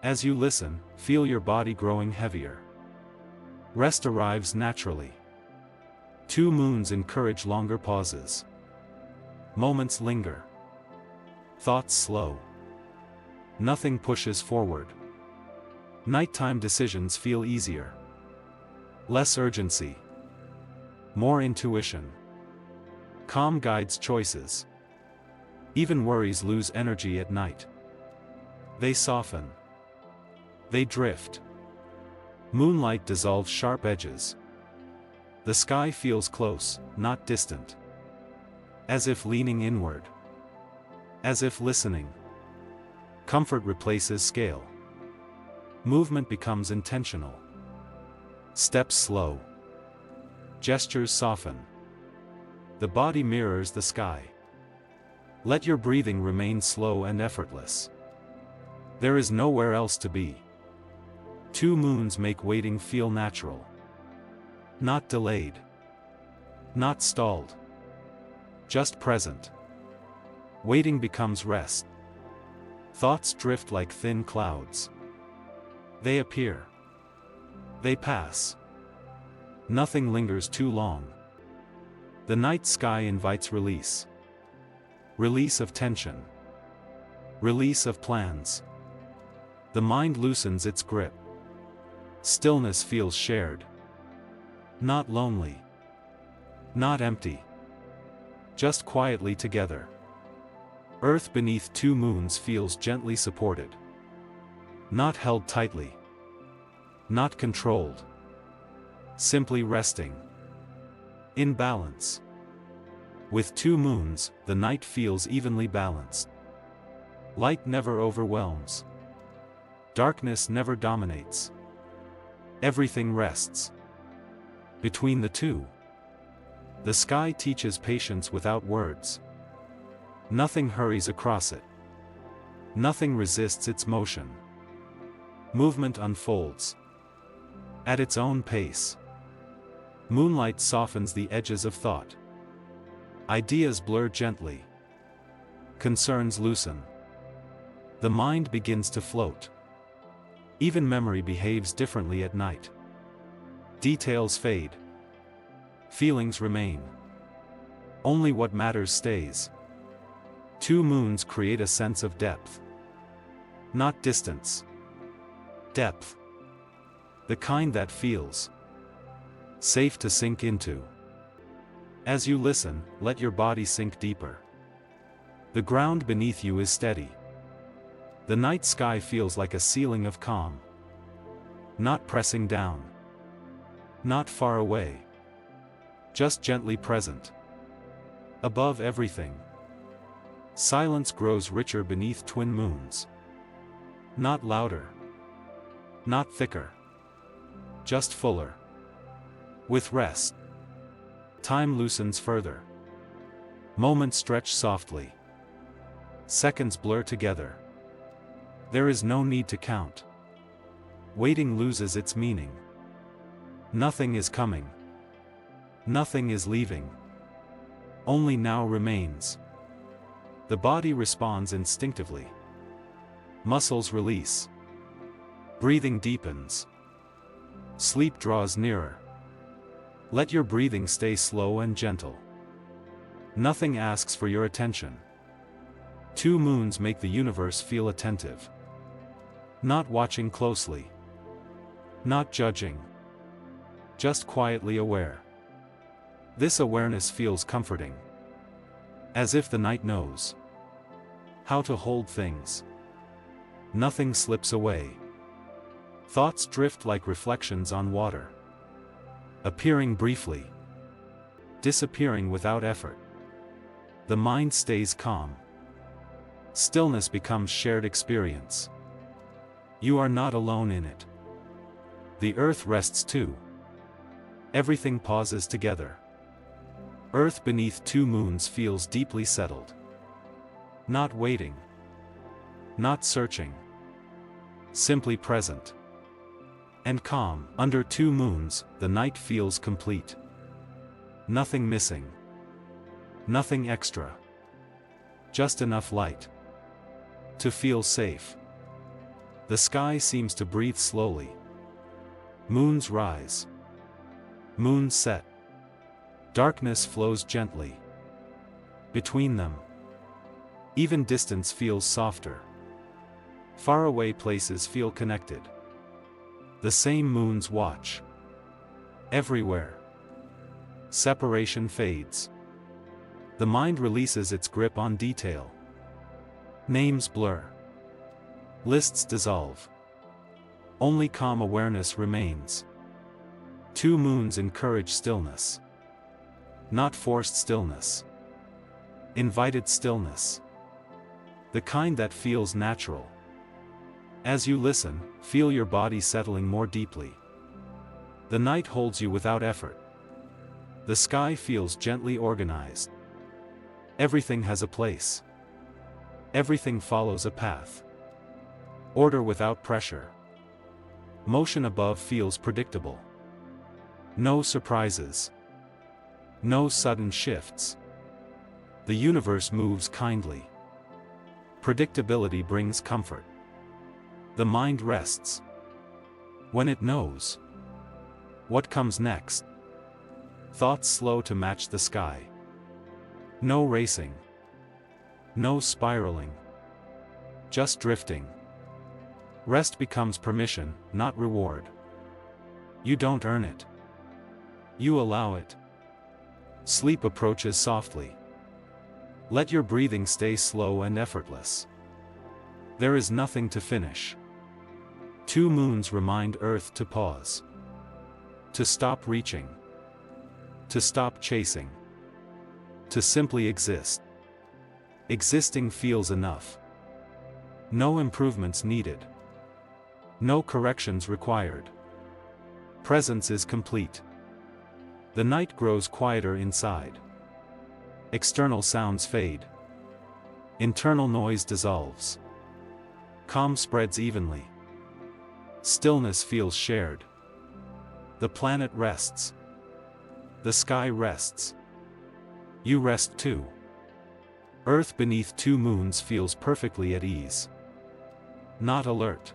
As you listen, feel your body growing heavier. Rest arrives naturally. Two moons encourage longer pauses. Moments linger. Thoughts slow. Nothing pushes forward. Nighttime decisions feel easier. Less urgency. More intuition. Calm guides choices. Even worries lose energy at night. They soften. They drift. Moonlight dissolves sharp edges. The sky feels close, not distant. As if leaning inward. As if listening. Comfort replaces scale. Movement becomes intentional. Steps slow. Gestures soften. The body mirrors the sky. Let your breathing remain slow and effortless. There is nowhere else to be. Two moons make waiting feel natural. Not delayed. Not stalled. Just present. Waiting becomes rest. Thoughts drift like thin clouds. They appear. They pass. Nothing lingers too long. The night sky invites release. Release of tension. Release of plans. The mind loosens its grip. Stillness feels shared. Not lonely. Not empty. Just quietly together. Earth beneath two moons feels gently supported. Not held tightly. Not controlled. Simply resting. In balance. With two moons, the night feels evenly balanced. Light never overwhelms. Darkness never dominates. Everything rests. Between the two, the sky teaches patience without words. Nothing hurries across it. Nothing resists its motion. Movement unfolds. At its own pace. Moonlight softens the edges of thought. Ideas blur gently. Concerns loosen. The mind begins to float. Even memory behaves differently at night. Details fade. Feelings remain. Only what matters stays. Two moons create a sense of depth. Not distance. Depth. The kind that feels safe to sink into. As you listen, let your body sink deeper. The ground beneath you is steady. The night sky feels like a ceiling of calm. Not pressing down. Not far away. Just gently present. Above everything. Silence grows richer beneath twin moons. Not louder. Not thicker. Just fuller. With rest. Time loosens further. Moments stretch softly. Seconds blur together. There is no need to count. Waiting loses its meaning. Nothing is coming. Nothing is leaving. Only now remains. The body responds instinctively. Muscles release. Breathing deepens. Sleep draws nearer. Let your breathing stay slow and gentle. Nothing asks for your attention. Two moons make the universe feel attentive. Not watching closely. Not judging. Just quietly aware. This awareness feels comforting. As if the night knows how to hold things. Nothing slips away. Thoughts drift like reflections on water. Appearing briefly. Disappearing without effort. The mind stays calm. Stillness becomes shared experience. You are not alone in it. The earth rests too. Everything pauses together. Earth beneath two moons feels deeply settled. Not waiting. Not searching. Simply present. And calm. Under two moons, the night feels complete. Nothing missing. Nothing extra. Just enough light to feel safe. The sky seems to breathe slowly. Moons rise. Moons set. Darkness flows gently. Between them. Even distance feels softer. Faraway places feel connected. The same moons watch. Everywhere. Separation fades. The mind releases its grip on detail. Names blur. Lists dissolve. Only calm awareness remains. Two moons encourage stillness. Not forced stillness. Invited stillness. The kind that feels natural. As you listen, feel your body settling more deeply. The night holds you without effort. The sky feels gently organized. Everything has a place. Everything follows a path. Order without pressure. Motion above feels predictable. No surprises. No sudden shifts. The universe moves kindly. Predictability brings comfort. The mind rests. When it knows what comes next. Thoughts slow to match the sky. No racing. No spiraling. Just drifting. Rest becomes permission, not reward. You don't earn it. You allow it. Sleep approaches softly. Let your breathing stay slow and effortless. There is nothing to finish. Two moons remind Earth to pause. To stop reaching. To stop chasing. To simply exist. Existing feels enough. No improvements needed. No corrections required. Presence is complete. The night grows quieter inside. External sounds fade. Internal noise dissolves. Calm spreads evenly. Stillness feels shared. The planet rests. The sky rests. You rest too. Earth beneath two moons feels perfectly at ease. Not alert.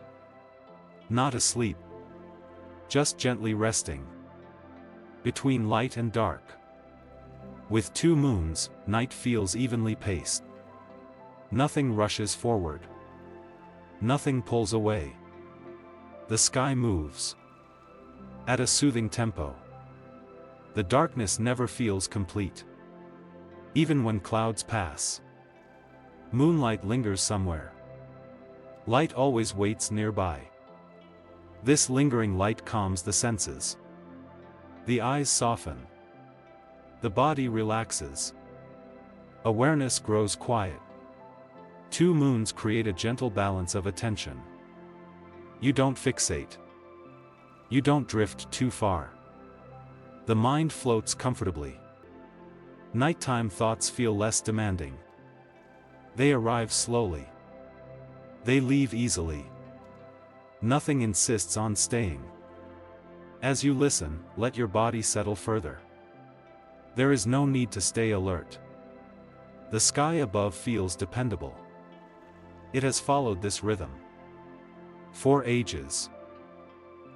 Not asleep. Just gently resting. Between light and dark. With two moons, night feels evenly paced. Nothing rushes forward. Nothing pulls away. The sky moves. At a soothing tempo. The darkness never feels complete. Even when clouds pass, moonlight lingers somewhere. Light always waits nearby. This lingering light calms the senses. The eyes soften. The body relaxes. Awareness grows quiet. Two moons create a gentle balance of attention. You don't fixate. You don't drift too far. The mind floats comfortably. Nighttime thoughts feel less demanding. They arrive slowly. They leave easily. Nothing insists on staying. As you listen, let your body settle further. There is no need to stay alert. The sky above feels dependable. It has followed this rhythm for ages.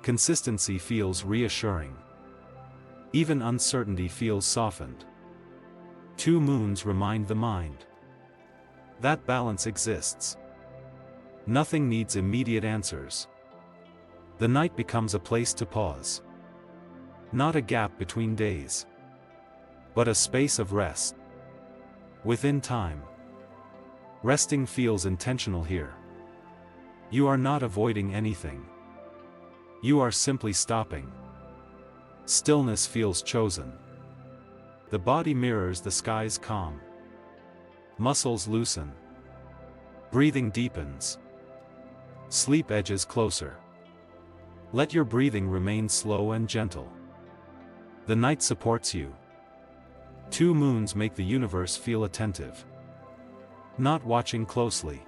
Consistency feels reassuring. Even uncertainty feels softened. Two moons remind the mind that balance exists. Nothing needs immediate answers. The night becomes a place to pause. Not a gap between days, but a space of rest. Within time. Resting feels intentional here. You are not avoiding anything. You are simply stopping. Stillness feels chosen. The body mirrors the sky's calm. Muscles loosen. Breathing deepens. Sleep edges closer. Let your breathing remain slow and gentle. The night supports you. Two moons make the universe feel attentive. Not watching closely.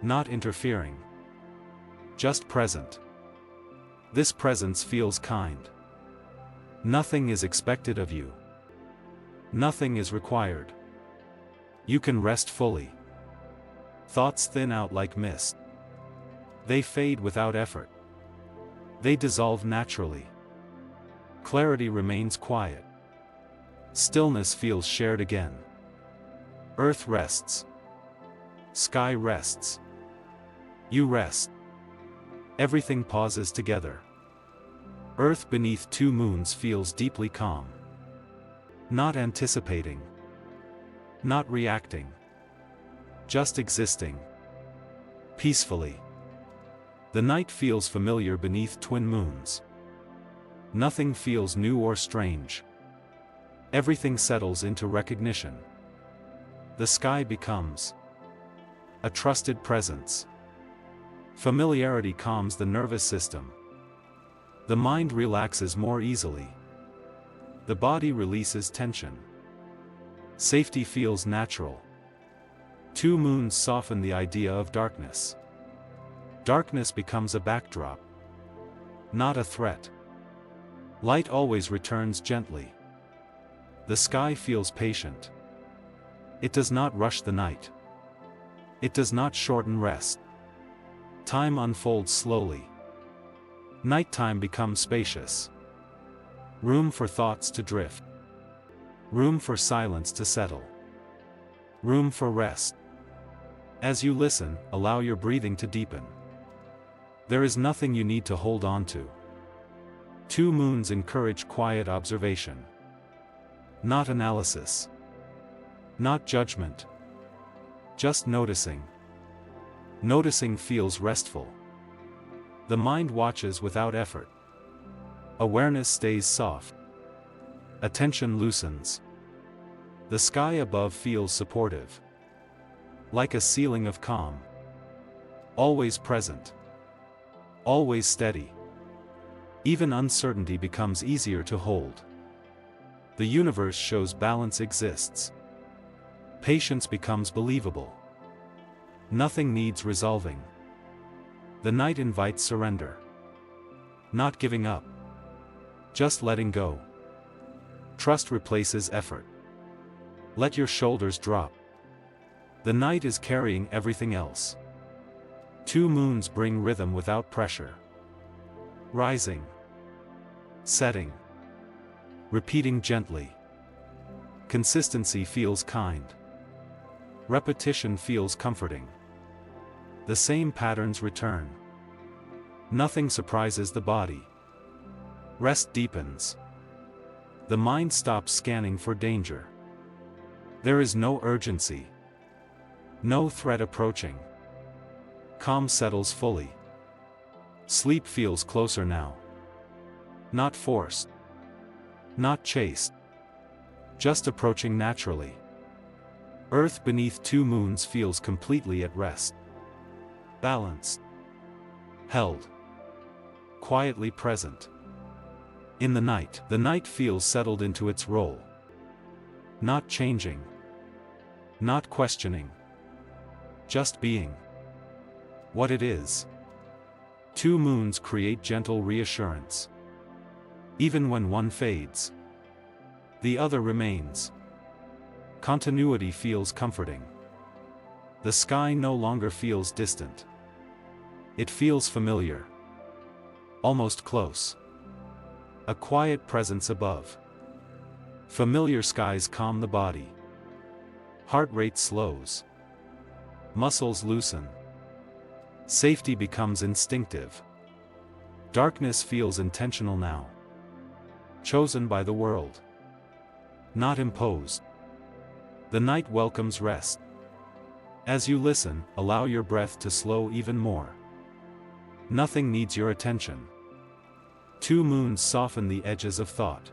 Not interfering. Just present. This presence feels kind. Nothing is expected of you. Nothing is required. You can rest fully. Thoughts thin out like mist. They fade without effort. They dissolve naturally. Clarity remains quiet. Stillness feels shared again. Earth rests. Sky rests. You rest. Everything pauses together. Earth beneath two moons feels deeply calm. Not anticipating. Not reacting. Just existing. Peacefully. The night feels familiar beneath twin moons. Nothing feels new or strange. Everything settles into recognition. The sky becomes a trusted presence. Familiarity calms the nervous system. The mind relaxes more easily. The body releases tension. Safety feels natural. Two moons soften the idea of darkness. Darkness becomes a backdrop, not a threat. Light always returns gently. The sky feels patient. It does not rush the night. It does not shorten rest. Time unfolds slowly. Nighttime becomes spacious. Room for thoughts to drift. Room for silence to settle. Room for rest. As you listen, allow your breathing to deepen. There is nothing you need to hold on to. Two moons encourage quiet observation. Not analysis. Not judgment. Just noticing. Noticing feels restful. The mind watches without effort. Awareness stays soft. Attention loosens. The sky above feels supportive. Like a ceiling of calm. Always present. Always steady. Even uncertainty becomes easier to hold. The universe shows balance exists. Patience becomes believable. Nothing needs resolving. The night invites surrender. Not giving up. Just letting go. Trust replaces effort. Let your shoulders drop. The night is carrying everything else. Two moons bring rhythm without pressure. Rising. Setting. Repeating gently. Consistency feels kind. Repetition feels comforting. The same patterns return. Nothing surprises the body. Rest deepens. The mind stops scanning for danger. There is no urgency. No threat approaching. Calm settles fully. Sleep feels closer now. Not forced. Not chased. Just approaching naturally. Earth beneath two moons feels completely at rest. Balanced. Held. Quietly present. In the night feels settled into its role. Not changing. Not questioning. Just being. What it is. Two moons create gentle reassurance. Even when one fades, the other remains. Continuity feels comforting. The sky no longer feels distant. It feels familiar. Almost close. A quiet presence above. Familiar skies calm the body. Heart rate slows. Muscles loosen. Safety becomes instinctive. Darkness feels intentional now. Chosen by the world. Not imposed. The night welcomes rest. As you listen, allow your breath to slow even more. Nothing needs your attention. Two moons soften the edges of thought.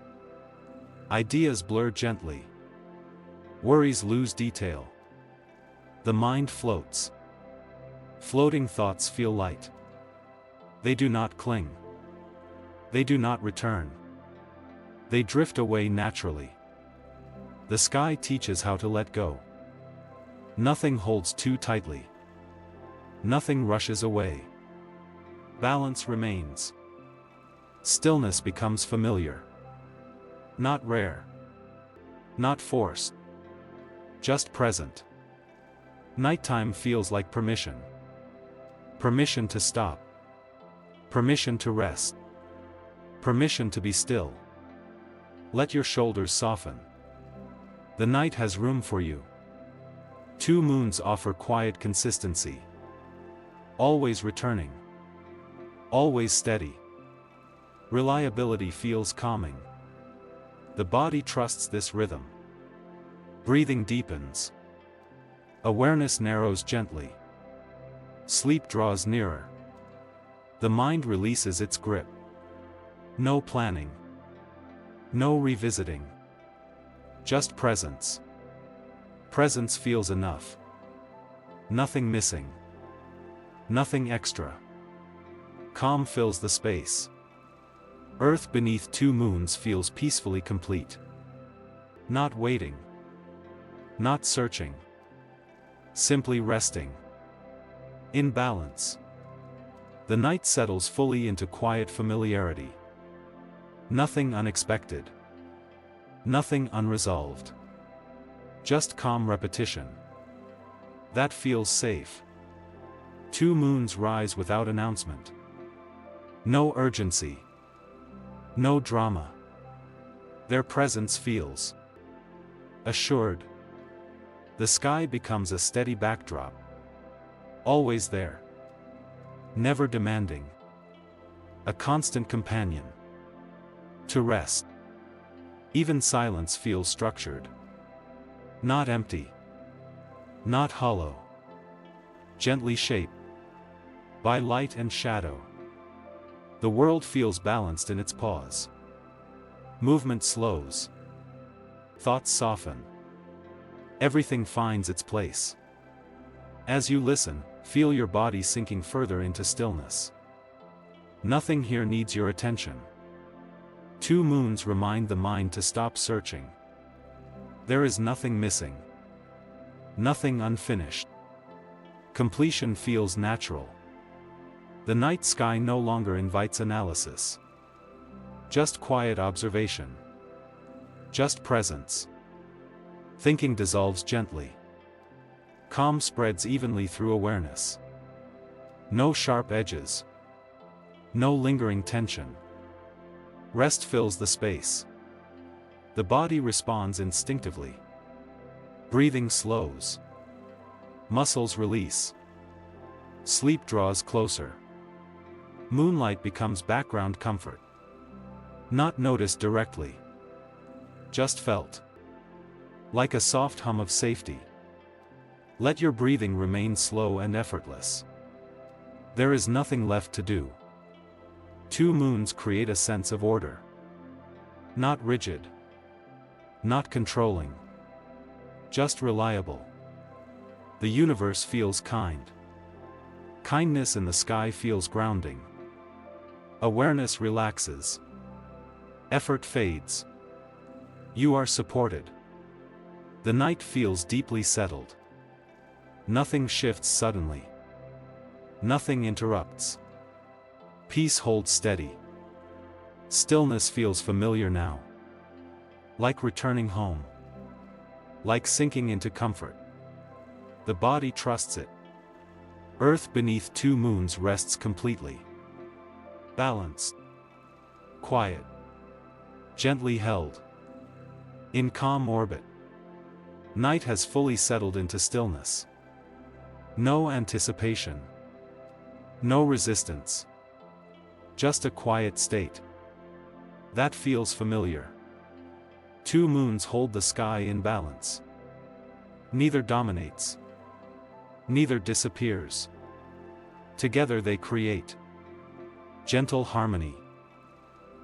Ideas blur gently. Worries lose detail. The mind floats. Floating thoughts feel light. They do not cling. They do not return. They drift away naturally. The sky teaches how to let go. Nothing holds too tightly. Nothing rushes away. Balance remains. Stillness becomes familiar. Not rare. Not forced. Just present. Nighttime feels like permission. Permission to stop. Permission to rest. Permission to be still. Let your shoulders soften. The night has room for you. Two moons offer quiet consistency. Always returning. Always steady. Reliability feels calming. The body trusts this rhythm. Breathing deepens. Awareness narrows gently. Sleep draws nearer. The mind releases its grip. No planning. No revisiting. Just presence. Presence feels enough. Nothing missing. Nothing extra. Calm fills the space. Earth beneath two moons feels peacefully complete. Not waiting. Not searching. Simply resting. In balance. The night settles fully into quiet familiarity. Nothing unexpected. Nothing unresolved. Just calm repetition. That feels safe. Two moons rise without announcement. No urgency. No drama. Their presence feels assured. The sky becomes a steady backdrop. Always there. Never demanding. A constant companion. To rest. Even silence feels structured. Not empty. Not hollow. Gently shaped. By light and shadow. The world feels balanced in its pause. Movement slows. Thoughts soften. Everything finds its place. As you listen, feel your body sinking further into stillness. Nothing here needs your attention. Two moons remind the mind to stop searching. There is nothing missing. Nothing unfinished. Completion feels natural. The night sky no longer invites analysis. Just quiet observation. Just presence. Thinking dissolves gently. Calm spreads evenly through awareness. No sharp edges. No lingering tension. Rest fills the space. The body responds instinctively. Breathing slows. Muscles release. Sleep draws closer. Moonlight becomes background comfort. Not noticed directly. just felt. Like a soft hum of safety. Let your breathing remain slow and effortless. There is nothing left to do. 2 moons create a sense of order. Not rigid. Not controlling. Just reliable. The universe feels kind. Kindness in the sky feels grounding. Awareness relaxes. Effort fades. You are supported. The night feels deeply settled. Nothing shifts suddenly. Nothing interrupts. Peace holds steady. Stillness feels familiar now. Like returning home. Like sinking into comfort. The body trusts it. Earth beneath 2 moons rests completely. Balanced. Quiet. Gently held. In calm orbit. Night has fully settled into stillness. No anticipation. No resistance. Just a quiet state. That feels familiar. 2 moons hold the sky in balance. Neither dominates. Neither disappears. Together they create gentle harmony.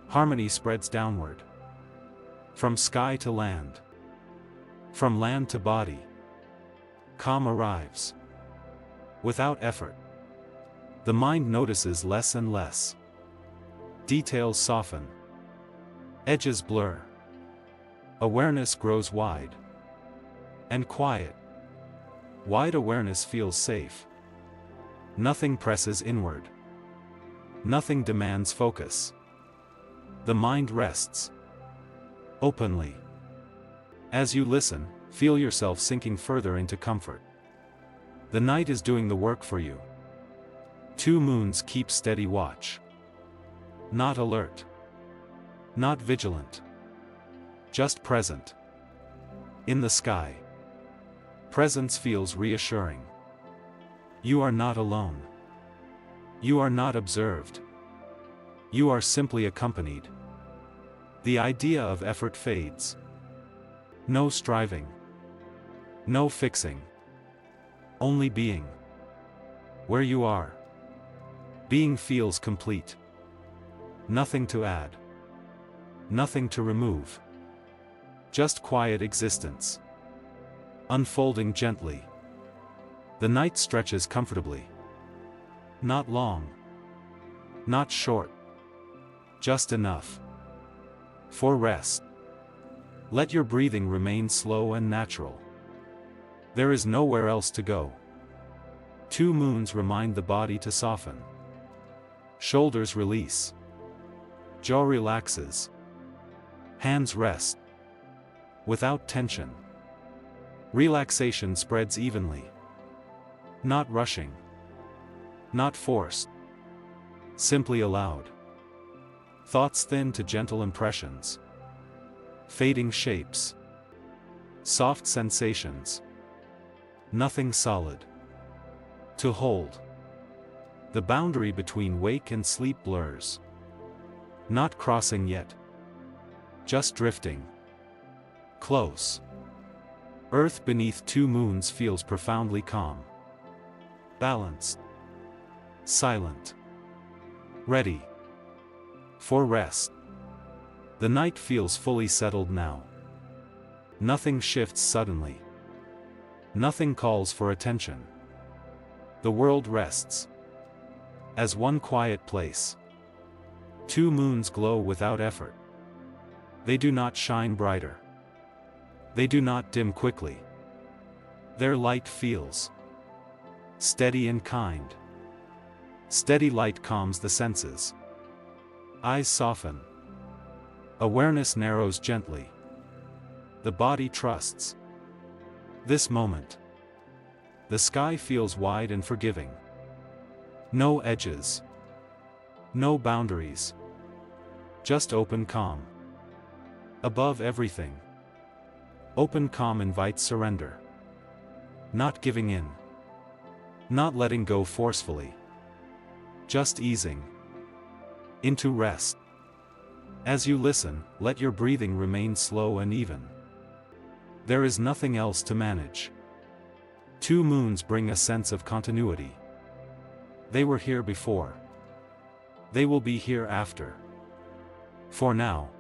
Harmony spreads downward. From sky to land. From land to body. Calm arrives. Without effort. The mind notices less and less. Details soften. Edges blur. Awareness grows wide. And quiet. Wide awareness feels safe. Nothing presses inward. Nothing demands focus. The mind rests. Openly. As you listen, feel yourself sinking further into comfort. The night is doing the work for you. 2 moons keep steady watch. Not alert. Not vigilant. Just present. In the sky. Presence feels reassuring. You are not alone. You are not observed. You are simply accompanied. The idea of effort fades. No striving. No fixing. Only being. Where you are. Being feels complete. Nothing to add. Nothing to remove. Just quiet existence. Unfolding gently. The night stretches comfortably. Not long. Not short. Just enough. For rest. Let your breathing remain slow and natural. There is nowhere else to go. 2 moons remind the body to soften. Shoulders release. Jaw relaxes. Hands rest. Without tension. Relaxation spreads evenly. Not rushing. Not forced. Simply allowed. Thoughts thin to gentle impressions. Fading shapes. Soft sensations. Nothing solid. To hold. The boundary between wake and sleep blurs. Not crossing yet. Just drifting. Close. Earth beneath 2 moons feels profoundly calm. Balanced. Silent. Ready. For rest. The night feels fully settled now. Nothing shifts suddenly. Nothing calls for attention. The world rests. As one quiet place. 2 moons glow without effort. They do not shine brighter. They do not dim quickly. Their light feels steady and kind. Steady light calms the senses. Eyes soften. Awareness narrows gently. The body trusts. This moment. The sky feels wide and forgiving. No edges. No boundaries. Just open calm. Above everything. Open calm invites surrender. Not giving in. Not letting go forcefully. Just easing into rest. As you listen, let your breathing remain slow and even. There is nothing else to manage. 2 moons bring a sense of continuity. They were here before. They will be here after. For now,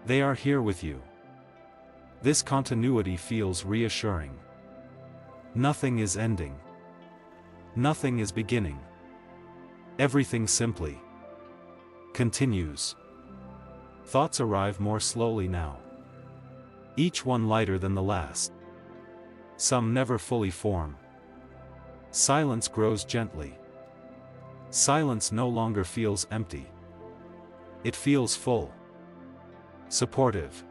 they are here with you. This continuity feels reassuring. Nothing is ending. Nothing is beginning. Everything simply continues. Thoughts arrive more slowly now. Each one lighter than the last. Some never fully form. Silence grows gently. Silence no longer feels empty. It feels full. Supportive.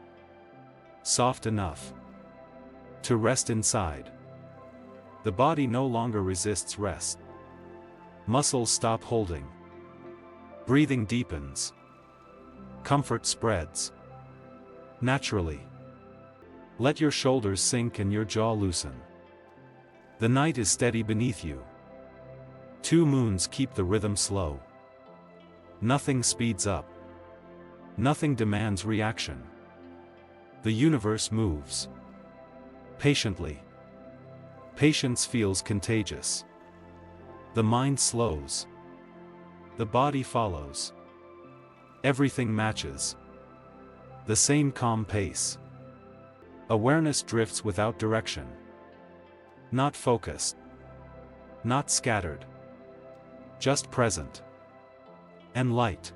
Soft enough to rest inside. The body no longer resists rest. Muscles stop holding. Breathing deepens. Comfort spreads naturally. Let your shoulders sink and your jaw loosen. The night is steady beneath you. 2 moons keep the rhythm slow. Nothing speeds up. Nothing demands reaction. The universe moves patiently. Patience feels contagious. The mind slows. The body follows. Everything matches. The same calm pace. Awareness drifts without direction. Not focused. Not scattered. Just present. And light.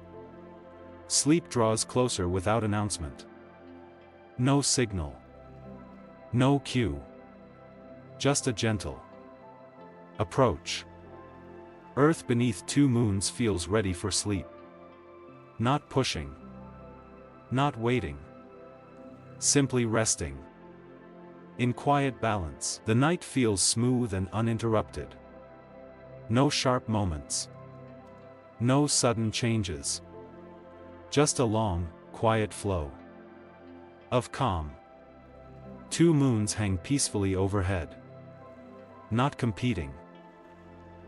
Sleep draws closer without announcement. No signal. No cue. Just a gentle approach. Earth beneath 2 moons feels ready for sleep. Not pushing. Not waiting. Simply resting. In quiet balance, the night feels smooth and uninterrupted. No sharp moments. No sudden changes. Just a long, quiet flow of calm. 2 moons hang peacefully overhead. Not competing.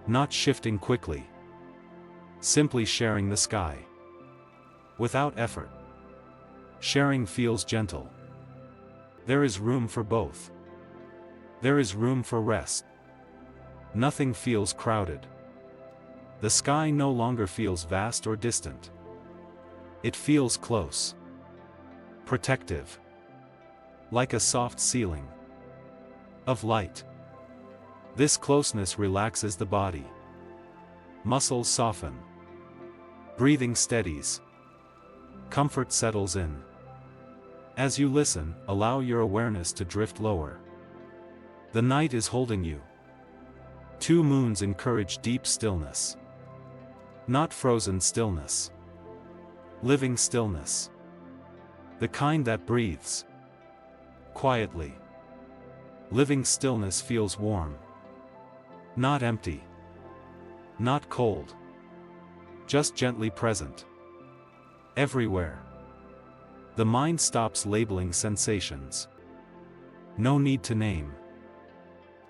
Not shifting quickly. Simply sharing the sky. Without effort. Sharing feels gentle. There is room for both. There is room for rest. Nothing feels crowded. The sky no longer feels vast or distant. It feels close. Protective. Like a soft ceiling of light. This closeness relaxes the body. Muscles soften. Breathing steadies. Comfort settles in. As you listen, allow your awareness to drift lower. The night is holding you. 2 moons encourage deep stillness. Not frozen stillness. Living stillness. The kind that breathes quietly. Living stillness feels warm. Not empty. Not cold. Just gently present. Everywhere. The mind stops labeling sensations. No need to name.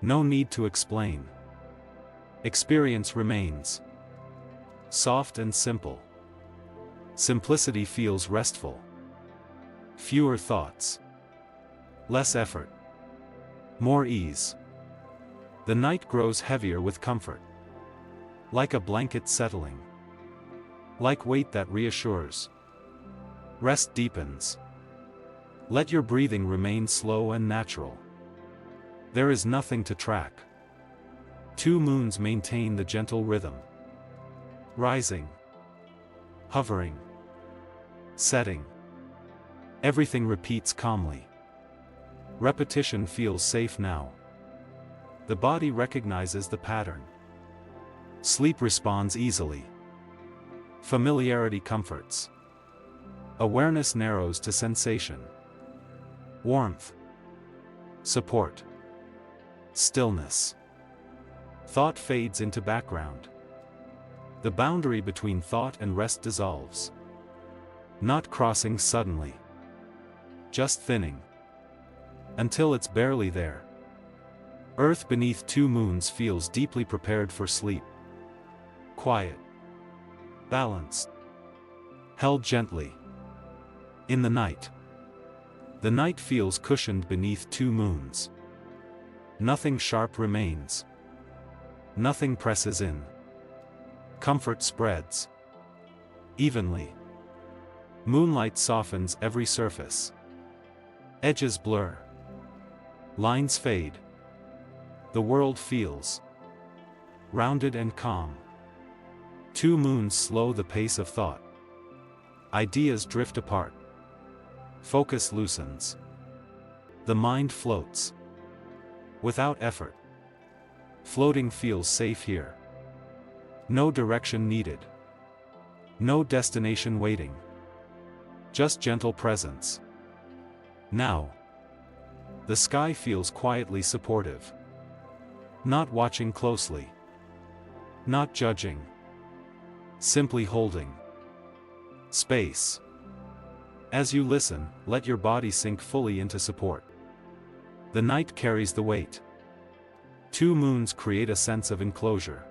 No need to explain. Experience remains. Soft and simple. Simplicity feels restful. Fewer thoughts. Less effort. More ease. The night grows heavier with comfort. Like a blanket settling. Like weight that reassures. Rest deepens. Let your breathing remain slow and natural. There is nothing to track. 2 moons maintain the gentle rhythm. Rising. Hovering. Setting. Everything repeats calmly. Repetition feels safe now. The body recognizes the pattern. Sleep responds easily. Familiarity comforts. Awareness narrows to sensation. Warmth. Support. Stillness. Thought fades into background. The boundary between thought and rest dissolves. Not crossing suddenly. Just thinning. Until it's barely there. Earth beneath 2 moons feels deeply prepared for sleep. Quiet. Balanced. Held gently. In the night. The night feels cushioned beneath two moons. Nothing sharp remains. Nothing presses in. Comfort spreads evenly. Moonlight softens every surface. Edges blur. Lines fade. The world feels rounded and calm. Two moons slow the pace of thought. Ideas drift apart. Focus loosens. The mind floats. Without effort. Floating feels safe here. No direction needed. No destination waiting. Just gentle presence. Now. The sky feels quietly supportive. Not watching closely. Not judging. Simply holding space. As you listen, let your body sink fully into support. The night carries the weight. Two moons create a sense of enclosure.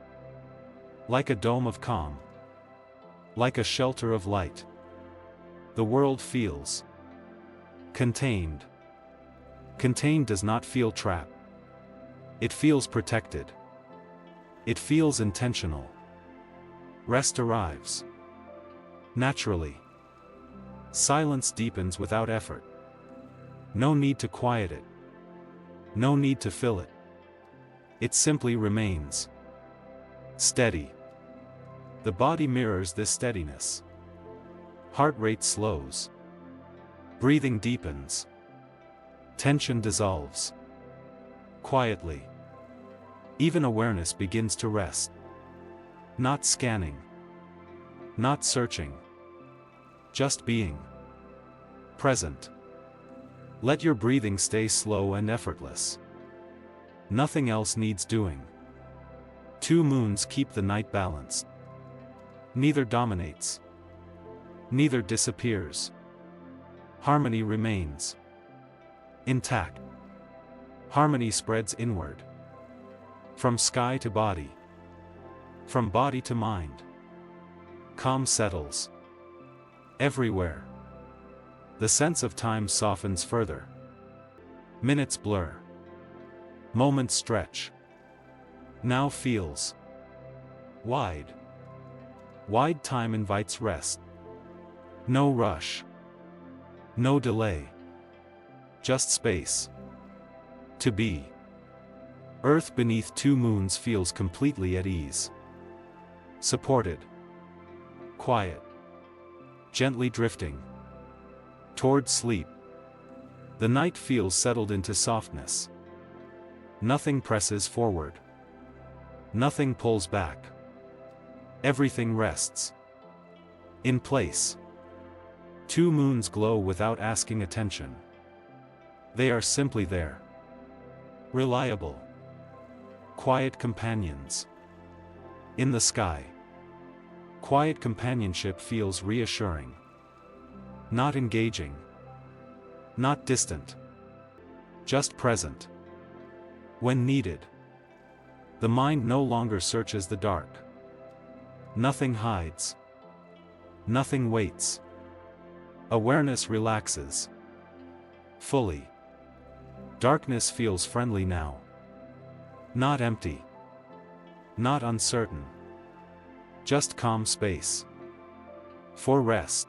Like a dome of calm. Like a shelter of light. The world feels contained. Contained does not feel trapped. It feels protected. It feels intentional. Rest arrives naturally. Silence deepens without effort. No need to quiet it. No need to fill it. It simply remains steady. The body mirrors this steadiness. Heart rate slows. Breathing deepens. Tension dissolves quietly. Even awareness begins to rest. Not scanning. Not searching. Just being present. Let your breathing stay slow and effortless. Nothing else needs doing. Two moons keep the night balanced. Neither dominates. Neither disappears. Harmony remains intact. Harmony spreads inward. From sky to body. From body to mind. Calm settles everywhere. The sense of time softens further. Minutes blur. Moments stretch. Now feels wide. Wide time invites rest. No rush. No delay. Just space. To be. Earth beneath two moons feels completely at ease. Supported. Quiet. Gently drifting toward sleep. The night feels settled into softness. Nothing presses forward. Nothing pulls back. Everything rests in place. Two moons glow without asking attention. They are simply there. Reliable. Quiet companions. In the sky. Quiet companionship feels reassuring. Not engaging. Not distant. Just present. When needed. The mind no longer searches the dark. Nothing hides. Nothing waits. Awareness relaxes fully. Darkness feels friendly now. Not empty. Not uncertain. Just calm space. For rest.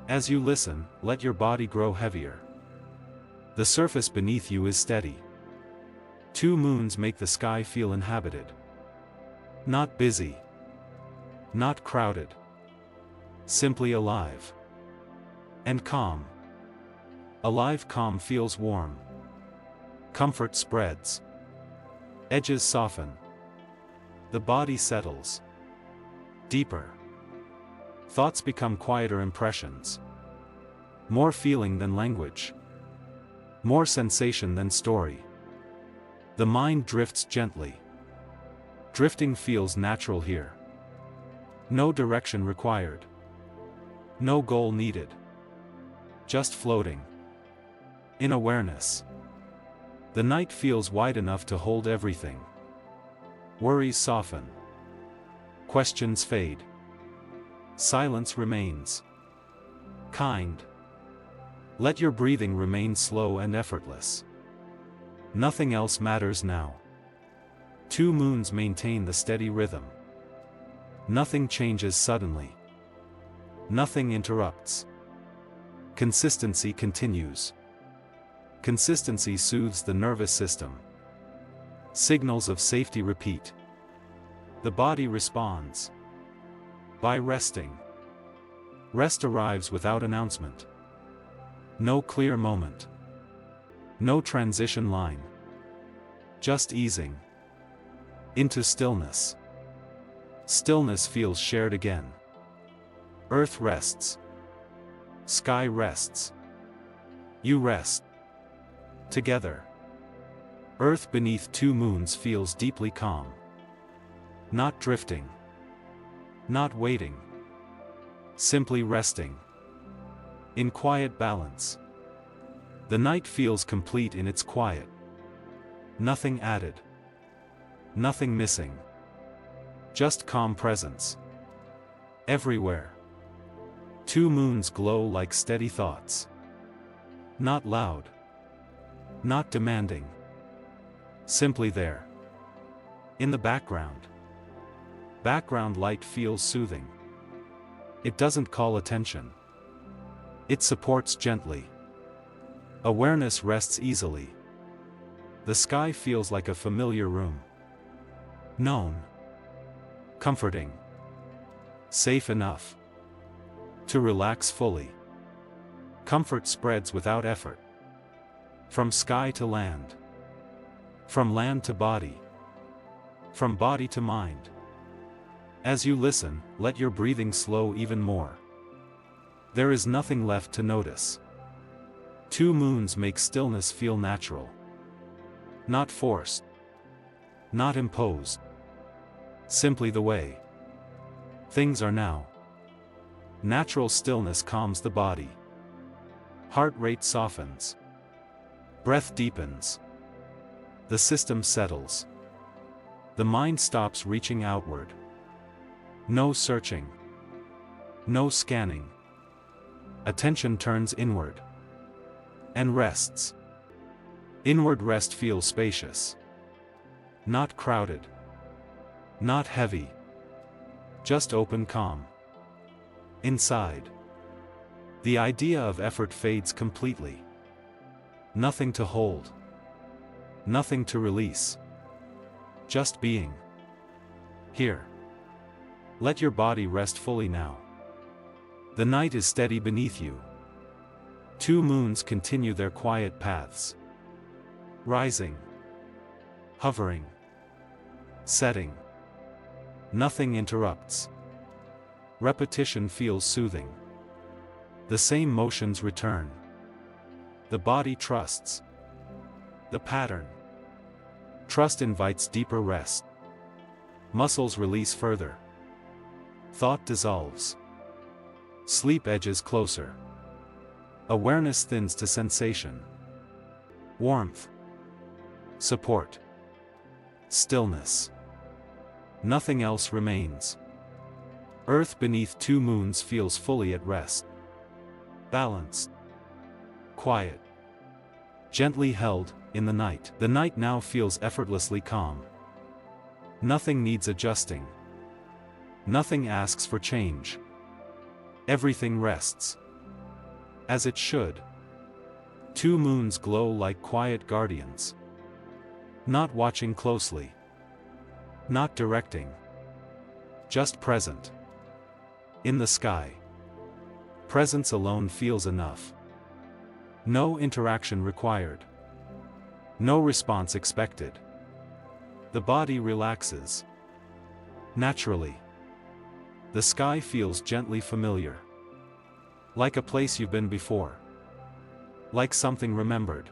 As you listen, let your body grow heavier. The surface beneath you is steady. Two moons make the sky feel inhabited. Not busy. Not crowded. Simply alive. And calm. Alive calm feels warm. Comfort spreads. Edges soften. The body settles deeper. Thoughts become quieter impressions. More feeling than language. More sensation than story. The mind drifts gently. Drifting feels natural here. No direction required. No goal needed. Just floating. In awareness. The night feels wide enough to hold everything. Worries soften. Questions fade. Silence remains kind. Let your breathing remain slow and effortless. Nothing else matters now. 2 moons maintain the steady rhythm. Nothing changes suddenly. Nothing interrupts. Consistency continues. Consistency soothes the nervous system. Signals of safety repeat. The body responds by resting. Rest arrives without announcement. No clear moment. No transition line. Just easing into stillness. Stillness feels shared again. Earth rests. Sky rests. You rest. Together. Earth beneath 2 moons feels deeply calm. Not drifting. Not waiting. Simply resting. In quiet balance. The night feels complete in its quiet. Nothing added. Nothing missing. Just calm presence. Everywhere. 2 moons glow like steady thoughts. Not loud. Not demanding. Simply there. In the background. Background light feels soothing. It doesn't call attention. It supports gently. Awareness rests easily. The sky feels like a familiar room. Known. Comforting. Safe enough to relax fully. Comfort spreads without effort. From sky to land. From land to body. From body to mind. As you listen, let your breathing slow even more. There is nothing left to notice. 2 moons make stillness feel natural. Not forced. Not imposed. Simply the way things are now. Natural stillness calms the body. Heart rate softens. Breath deepens. The system settles. The mind stops reaching outward. No searching. No scanning. Attention turns inward. And rests. Inward rest feels spacious. Not crowded. Not heavy. Just open calm. Inside. The idea of effort fades completely. Nothing to hold. Nothing to release. Just being. Here. Let your body rest fully now. The night is steady beneath you. 2 moons continue their quiet paths. Rising. Hovering. Setting. Nothing interrupts. Repetition feels soothing. The same motions return. The body trusts the pattern. Trust invites deeper rest. Muscles release further. Thought dissolves. Sleep edges closer. Awareness thins to sensation. Warmth. Support. Stillness. Nothing else remains. Earth beneath 2 moons feels fully at rest. Balanced. Quiet. Gently held, in the night. The night now feels effortlessly calm. Nothing needs adjusting. Nothing asks for change. Everything rests. As it should. 2 moons glow like quiet guardians. Not watching closely. Not directing. Just present. In the sky. Presence alone feels enough. No interaction required. No response expected. The body relaxes. Naturally. The sky feels gently familiar. Like a place you've been before. Like something remembered.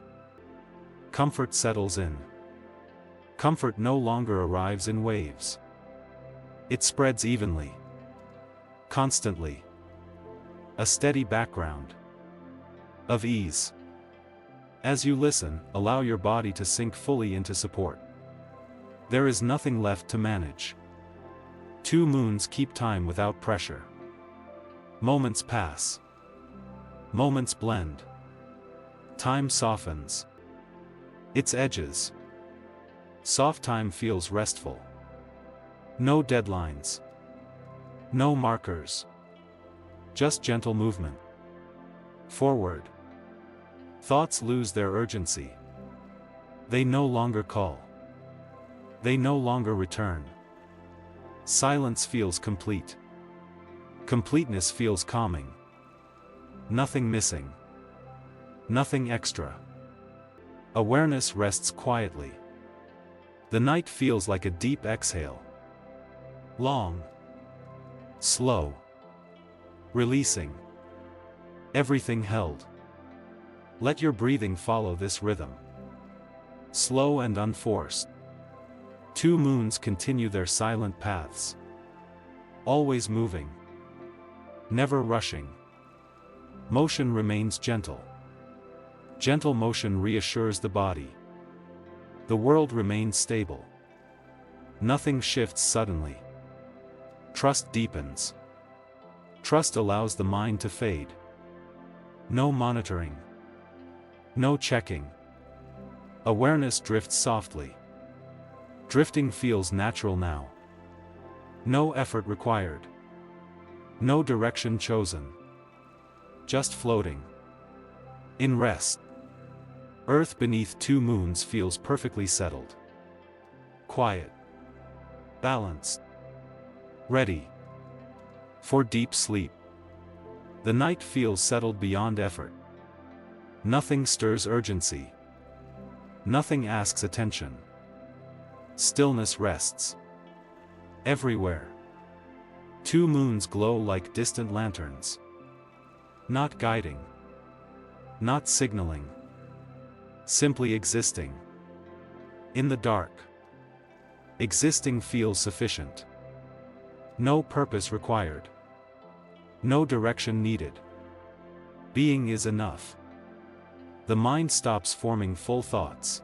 Comfort settles in. Comfort no longer arrives in waves. It spreads evenly. Constantly. A steady background. Of ease. As you listen, allow your body to sink fully into support. There is nothing left to manage. 2 moons keep time without pressure. Moments pass. Moments blend. Time softens its edges. Soft time feels restful. No deadlines. No markers. Just gentle movement. Forward. Thoughts lose their urgency. They no longer call. They no longer return. Silence feels complete. Completeness feels calming. Nothing missing. Nothing extra. Awareness rests quietly. The night feels like a deep exhale. Long. Slow. Releasing. Everything held. Let your breathing follow this rhythm. Slow and unforced. Two moons continue their silent paths. Always moving. Never rushing. Motion remains gentle. Gentle motion reassures the body. The world remains stable. Nothing shifts suddenly. Trust deepens. Trust allows the mind to fade. No monitoring. No checking. Awareness drifts softly. Drifting feels natural now. No effort required. No direction chosen. Just floating. In rest. Earth beneath two moons feels perfectly settled. Quiet. Balanced. Ready. For deep sleep. The night feels settled beyond effort. Nothing stirs urgency. Nothing asks attention. Stillness rests. Everywhere. Two moons glow like distant lanterns. Not guiding. Not signaling. Simply existing. In the dark. Existing feels sufficient. No purpose required. No direction needed. Being is enough. The mind stops forming full thoughts.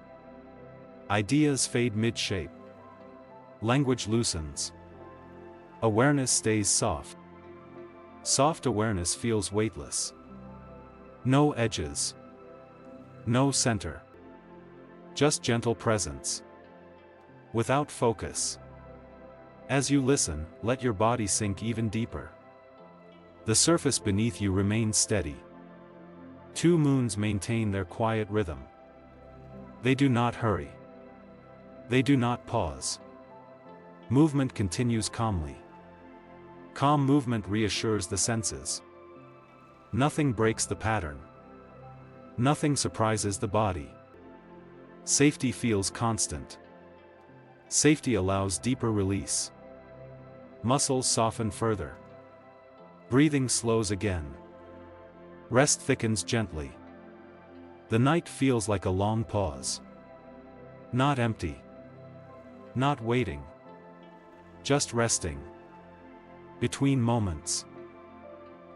Ideas fade mid-shape. Language loosens. Awareness stays soft. Soft awareness feels weightless. No edges. No center. Just gentle presence. Without focus. As you listen, let your body sink even deeper. The surface beneath you remains steady. Two moons maintain their quiet rhythm. They do not hurry. They do not pause. Movement continues calmly. Calm movement reassures the senses. Nothing breaks the pattern. Nothing surprises the body. Safety feels constant. Safety allows deeper release. Muscles soften further. Breathing slows again. Rest thickens gently. The night feels like a long pause. Not empty. Not waiting. Just resting. Between moments.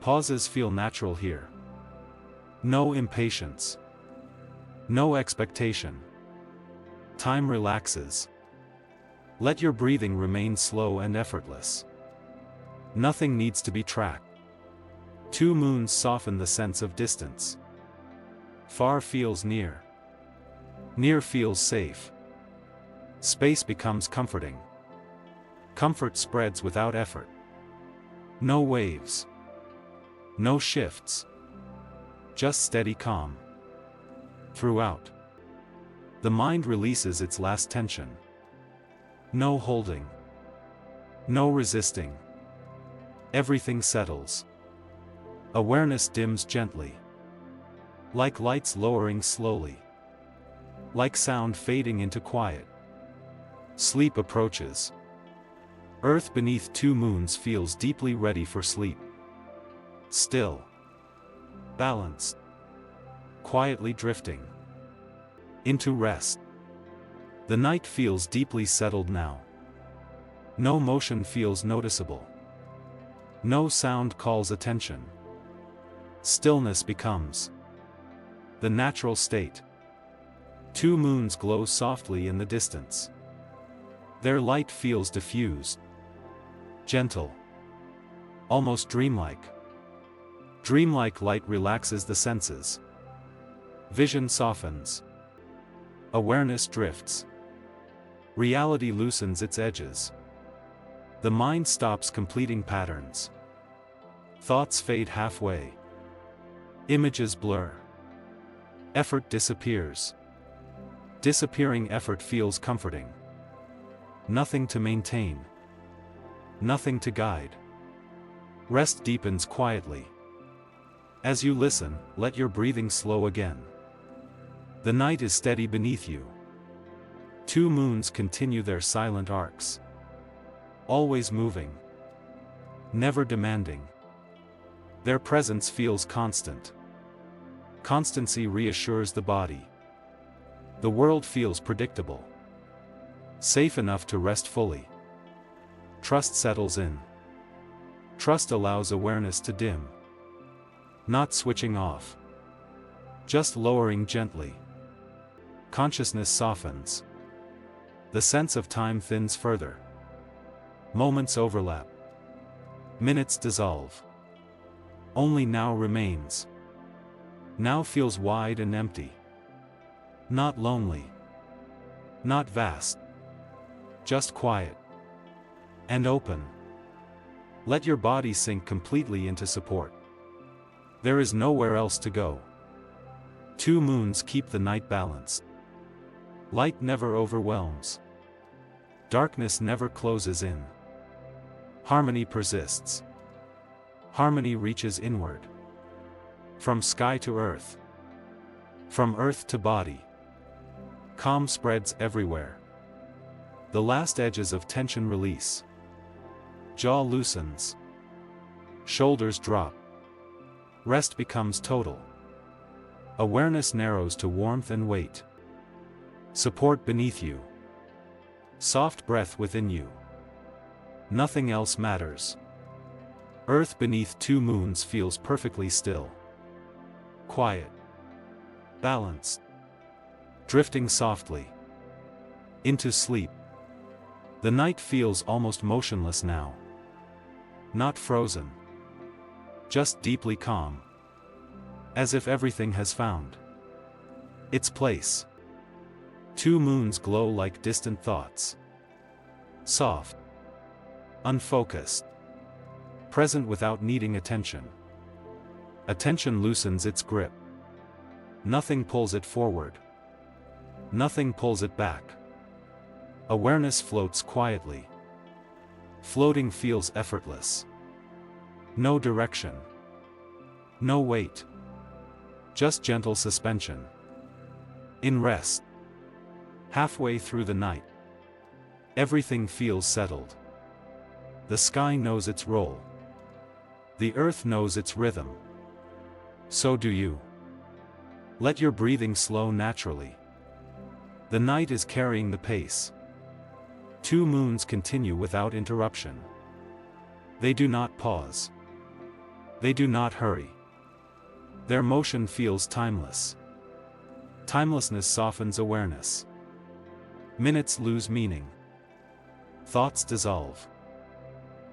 Pauses feel natural here. No impatience. No expectation. Time relaxes. Let your breathing remain slow and effortless. Nothing needs to be tracked. Two moons soften the sense of distance. Far feels near. Near feels safe. Space becomes comforting. Comfort spreads without effort. No waves. No shifts. Just steady calm. Throughout. The mind releases its last tension. No holding. No resisting. Everything settles. Awareness dims gently. Like lights lowering slowly. Like sound fading into quiet. Sleep approaches. Earth beneath two moons feels deeply ready for sleep. Still. Balanced. Quietly drifting. Into rest. The night feels deeply settled now. No motion feels noticeable. No sound calls attention. Stillness becomes the natural state. Two moons glow softly in the distance. Their light feels diffused. Gentle. Almost dreamlike. Dreamlike light relaxes the senses. Vision softens. Awareness drifts. Reality loosens its edges. The mind stops completing patterns. Thoughts fade halfway. Images blur. Effort disappears. Disappearing effort feels comforting. Nothing to maintain. Nothing to guide. Rest deepens quietly. As you listen, let your breathing slow again. The night is steady beneath you. Two moons continue their silent arcs. Always moving. Never demanding. Their presence feels constant. Constancy reassures the body. The world feels predictable. Safe enough to rest fully. Trust settles in. Trust allows awareness to dim. Not switching off. Just lowering gently. Consciousness softens. The sense of time thins further. Moments overlap. Minutes dissolve. Only now remains. Now feels wide and empty. Not lonely. Not vast. Just quiet. And open. Let your body sink completely into support. There is nowhere else to go. Two moons keep the night balanced. Light never overwhelms. Darkness never closes in. Harmony persists. Harmony reaches inward. From sky to earth. From earth to body. Calm spreads everywhere. The last edges of tension release. Jaw loosens. Shoulders drop. Rest becomes total. Awareness narrows to warmth and weight. Support beneath you. Soft breath within you. Nothing else matters. Earth beneath two moons feels perfectly still. Quiet. Balanced. Drifting softly. Into sleep. The night feels almost motionless now. Not frozen. Just deeply calm. As if everything has found its place. Two moons glow like distant thoughts. Soft. Unfocused. Present without needing attention. Attention loosens its grip. Nothing pulls it forward. Nothing pulls it back. Awareness floats quietly. Floating feels effortless. No direction. No weight. Just gentle suspension. In rest. Halfway through the night. Everything feels settled. The sky knows its role. The earth knows its rhythm. So do you. Let your breathing slow naturally. The night is carrying the pace. Two moons continue without interruption. They do not pause. They do not hurry. Their motion feels timeless. Timelessness softens awareness. Minutes lose meaning. Thoughts dissolve.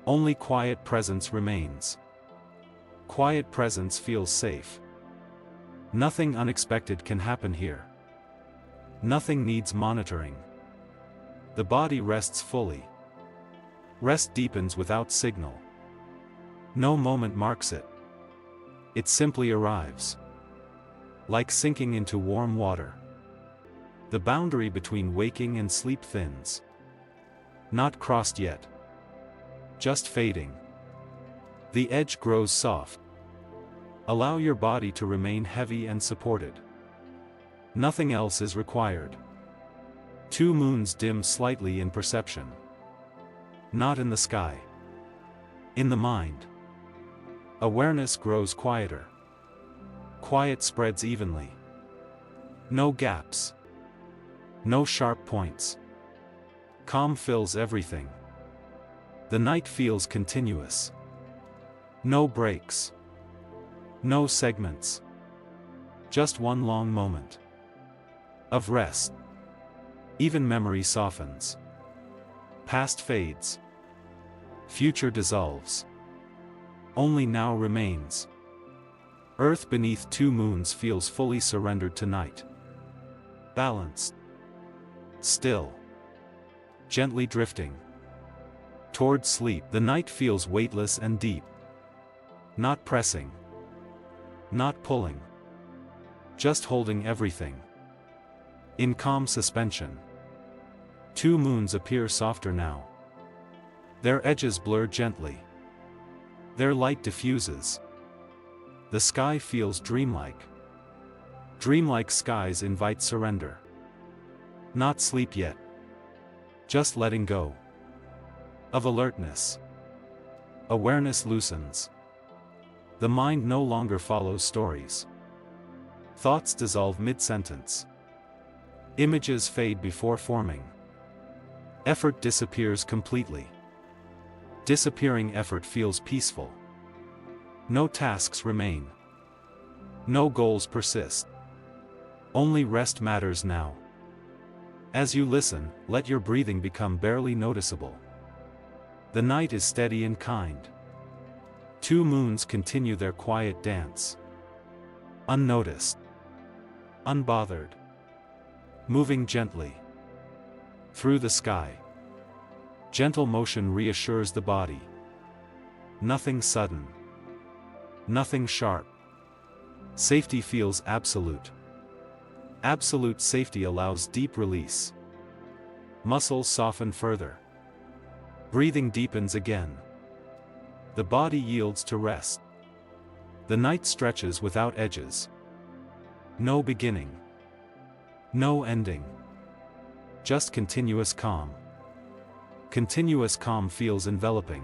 Only quiet presence remains. Quiet presence feels safe. Nothing unexpected can happen here. Nothing needs monitoring. The body rests fully. Rest deepens without signal. No moment marks it. It simply arrives. Like sinking into warm water. The boundary between waking and sleep thins. Not crossed yet. Just fading. The edge grows soft. Allow your body to remain heavy and supported. Nothing else is required. Two moons dim slightly in perception. Not in the sky. In the mind. Awareness grows quieter. Quiet spreads evenly. No gaps. No sharp points. Calm fills everything. The night feels continuous. No breaks. No segments. Just one long moment. Of rest. Even memory softens. Past fades. Future dissolves. Only now remains. Earth beneath two moons feels fully surrendered to night. Balanced. Still. Gently drifting. Toward sleep, the night feels weightless and deep. Not pressing. Not pulling. Just holding everything. In calm suspension. Two moons appear softer now. Their edges blur gently. Their light diffuses. The sky feels dreamlike. Dreamlike skies invite surrender. Not sleep yet. Just letting go. Of alertness. Awareness loosens. The mind no longer follows stories. Thoughts dissolve mid-sentence. Images fade before forming. Effort disappears completely. Disappearing effort feels peaceful. No tasks remain. No goals persist. Only rest matters now. As you listen, let your breathing become barely noticeable. The night is steady and kind. Two moons continue their quiet dance. Unnoticed. Unbothered. Moving gently. Through the sky. Gentle motion reassures the body. Nothing sudden. Nothing sharp. Safety feels absolute. Absolute safety allows deep release. Muscles soften further. Breathing deepens again. The body yields to rest. The night stretches without edges. No beginning. No ending. Just continuous calm. Continuous calm feels enveloping.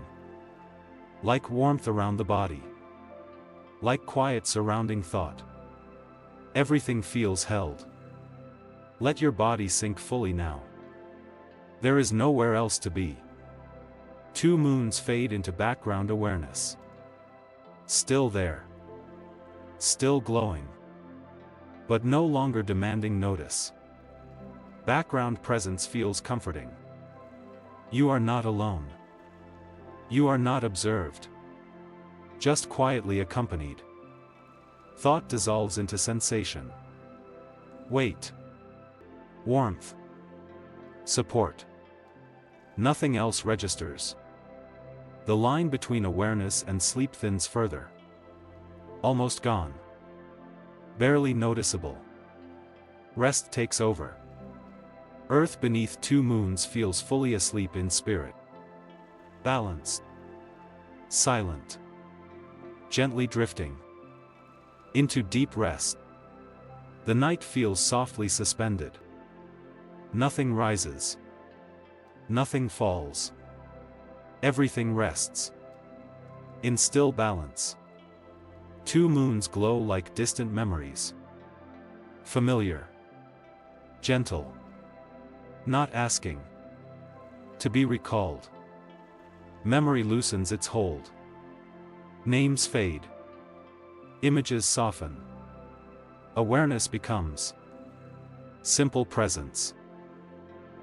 Like warmth around the body. Like quiet surrounding thought. Everything feels held. Let your body sink fully now. There is nowhere else to be. Two moons fade into background awareness. Still there. Still glowing. But no longer demanding notice. Background presence feels comforting. You are not alone. You are not observed. Just quietly accompanied. Thought dissolves into sensation. Weight. Warmth. Support. Nothing else registers. The line between awareness and sleep thins further. Almost gone. Barely noticeable. Rest takes over. Earth beneath two moons feels fully asleep in spirit. Balanced. Silent. Gently drifting. Into deep rest. The night feels softly suspended. Nothing rises. Nothing falls. Everything rests. In still balance. Two moons glow like distant memories. Familiar. Gentle. Not asking to be recalled. Memory loosens its hold. Names fade. Images soften. Awareness becomes simple presence.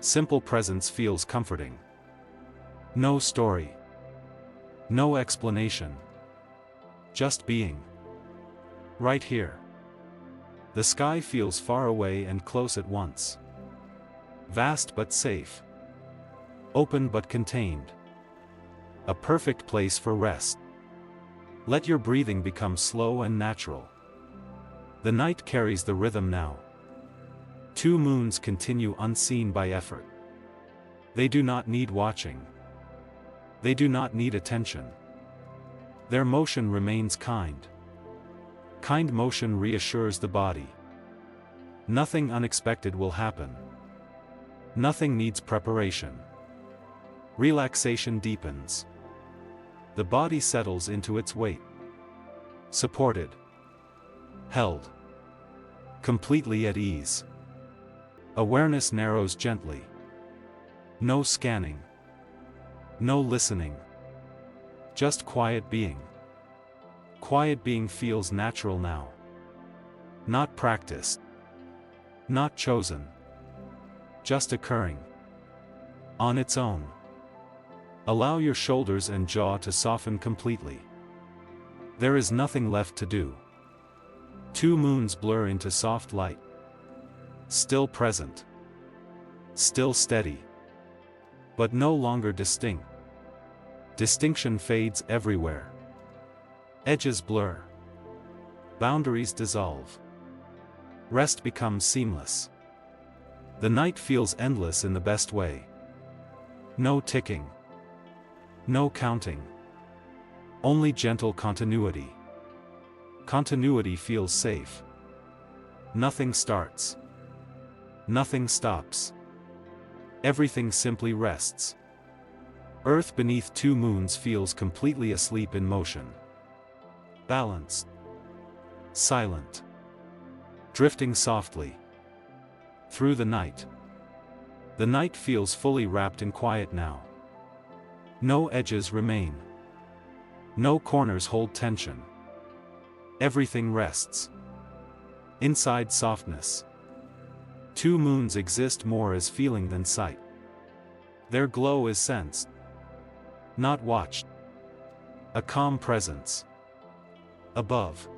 Simple presence feels comforting. No story. No explanation. Just being. Right here. The sky feels far away and close at once. Vast but safe. Open but contained. A perfect place for rest. Let your breathing become slow and natural. The night carries the rhythm now. Two moons continue unseen by effort. They do not need watching. They do not need attention. Their motion remains kind. Kind motion reassures the body. Nothing unexpected will happen. Nothing needs preparation. Relaxation deepens. The body settles into its weight. Supported. Held. Completely at ease. Awareness narrows gently. No scanning. No listening. Just quiet being. Quiet being feels natural now. Not practiced. Not chosen. Just occurring. On its own. Allow your shoulders and jaw to soften completely. There is nothing left to do. Two moons blur into soft light. Still present. Still steady. But no longer distinct. Distinction fades everywhere. Edges blur. Boundaries dissolve. Rest becomes seamless. The night feels endless in the best way. No ticking. No counting. Only gentle continuity. Continuity feels safe. Nothing starts. Nothing stops. Everything simply rests. Earth beneath two moons feels completely asleep in motion. Balanced. Silent. Drifting softly. Through the night. The night feels fully wrapped in quiet now. No edges remain. No corners hold tension. Everything rests. Inside softness. Two moons exist more as feeling than sight. Their glow is sensed. Not watched. A calm presence. Above.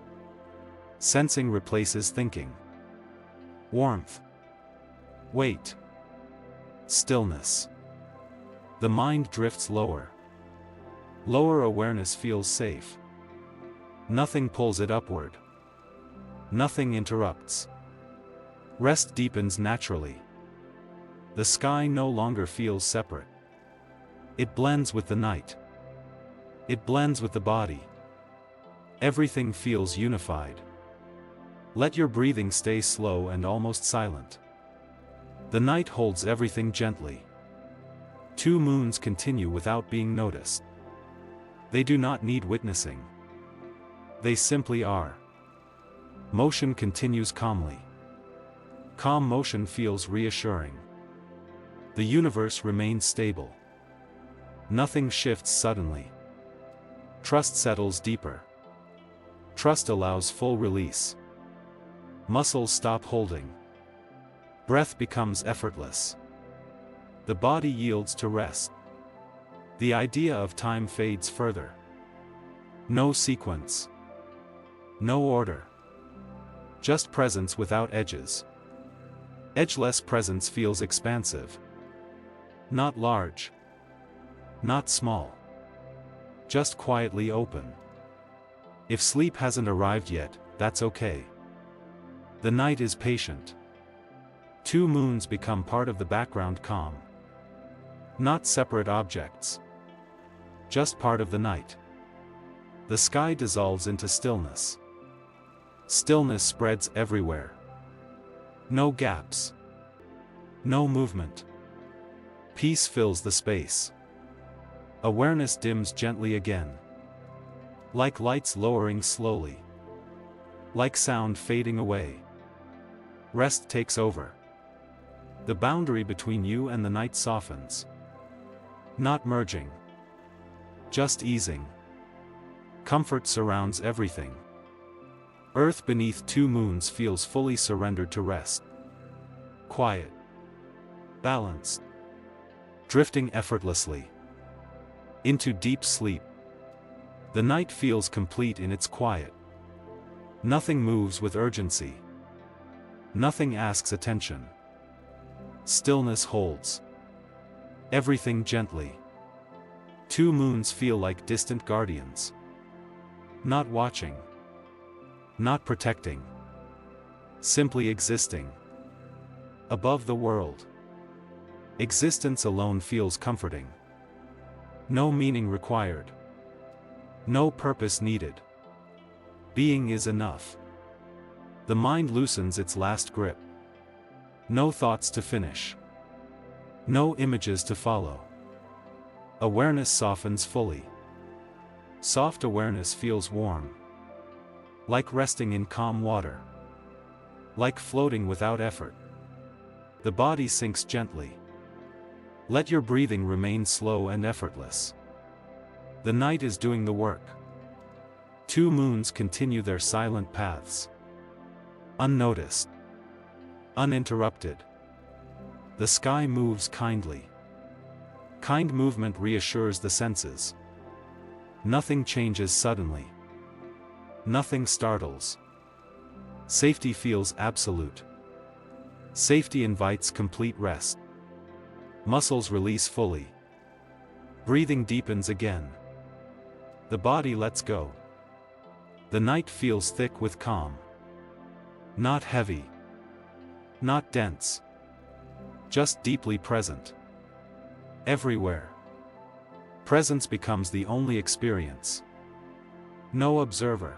Sensing replaces thinking. Warmth. Weight. Stillness. The mind drifts lower. Lower awareness feels safe. Nothing pulls it upward. Nothing interrupts. Rest deepens naturally. The sky no longer feels separate. It blends with the night. It blends with the body. Everything feels unified. Let your breathing stay slow and almost silent. The night holds everything gently. Two moons continue without being noticed. They do not need witnessing. They simply are. Motion continues calmly. Calm motion feels reassuring. The universe remains stable. Nothing shifts suddenly. Trust settles deeper. Trust allows full release. Muscles stop holding. Breath becomes effortless. The body yields to rest. The idea of time fades further. No sequence. No order. Just presence without edges. Edgeless presence feels expansive. Not large. Not small. Just quietly open. If sleep hasn't arrived yet, that's okay. The night is patient. Two moons become part of the background calm. Not separate objects. Just part of the night. The sky dissolves into stillness. Stillness spreads everywhere. No gaps. No movement. Peace fills the space. Awareness dims gently again. Like lights lowering slowly. Like sound fading away. Rest takes over. The boundary between you and the night softens. Not merging. Just easing. Comfort surrounds everything. Earth beneath two moons feels fully surrendered to rest. Quiet. Balanced. Drifting effortlessly. Into deep sleep. The night feels complete in its quiet. Nothing moves with urgency. Nothing asks attention. Stillness holds. Everything gently. Two moons feel like distant guardians. Not watching. Not protecting. Simply existing. Above the world. Existence alone feels comforting. No meaning required. No purpose needed. Being is enough. The mind loosens its last grip. No thoughts to finish. No images to follow. Awareness softens fully. Soft awareness feels warm. Like resting in calm water. Like floating without effort. The body sinks gently. Let your breathing remain slow and effortless. The night is doing the work. Two moons continue their silent paths. Unnoticed. Uninterrupted. The sky moves kindly. Kind movement reassures the senses. Nothing changes suddenly. Nothing startles. Safety feels absolute. Safety invites complete rest. Muscles release fully. Breathing deepens again. The body lets go. The night feels thick with calm. Not heavy. Not dense. Just deeply present. Everywhere. Presence becomes the only experience. No observer.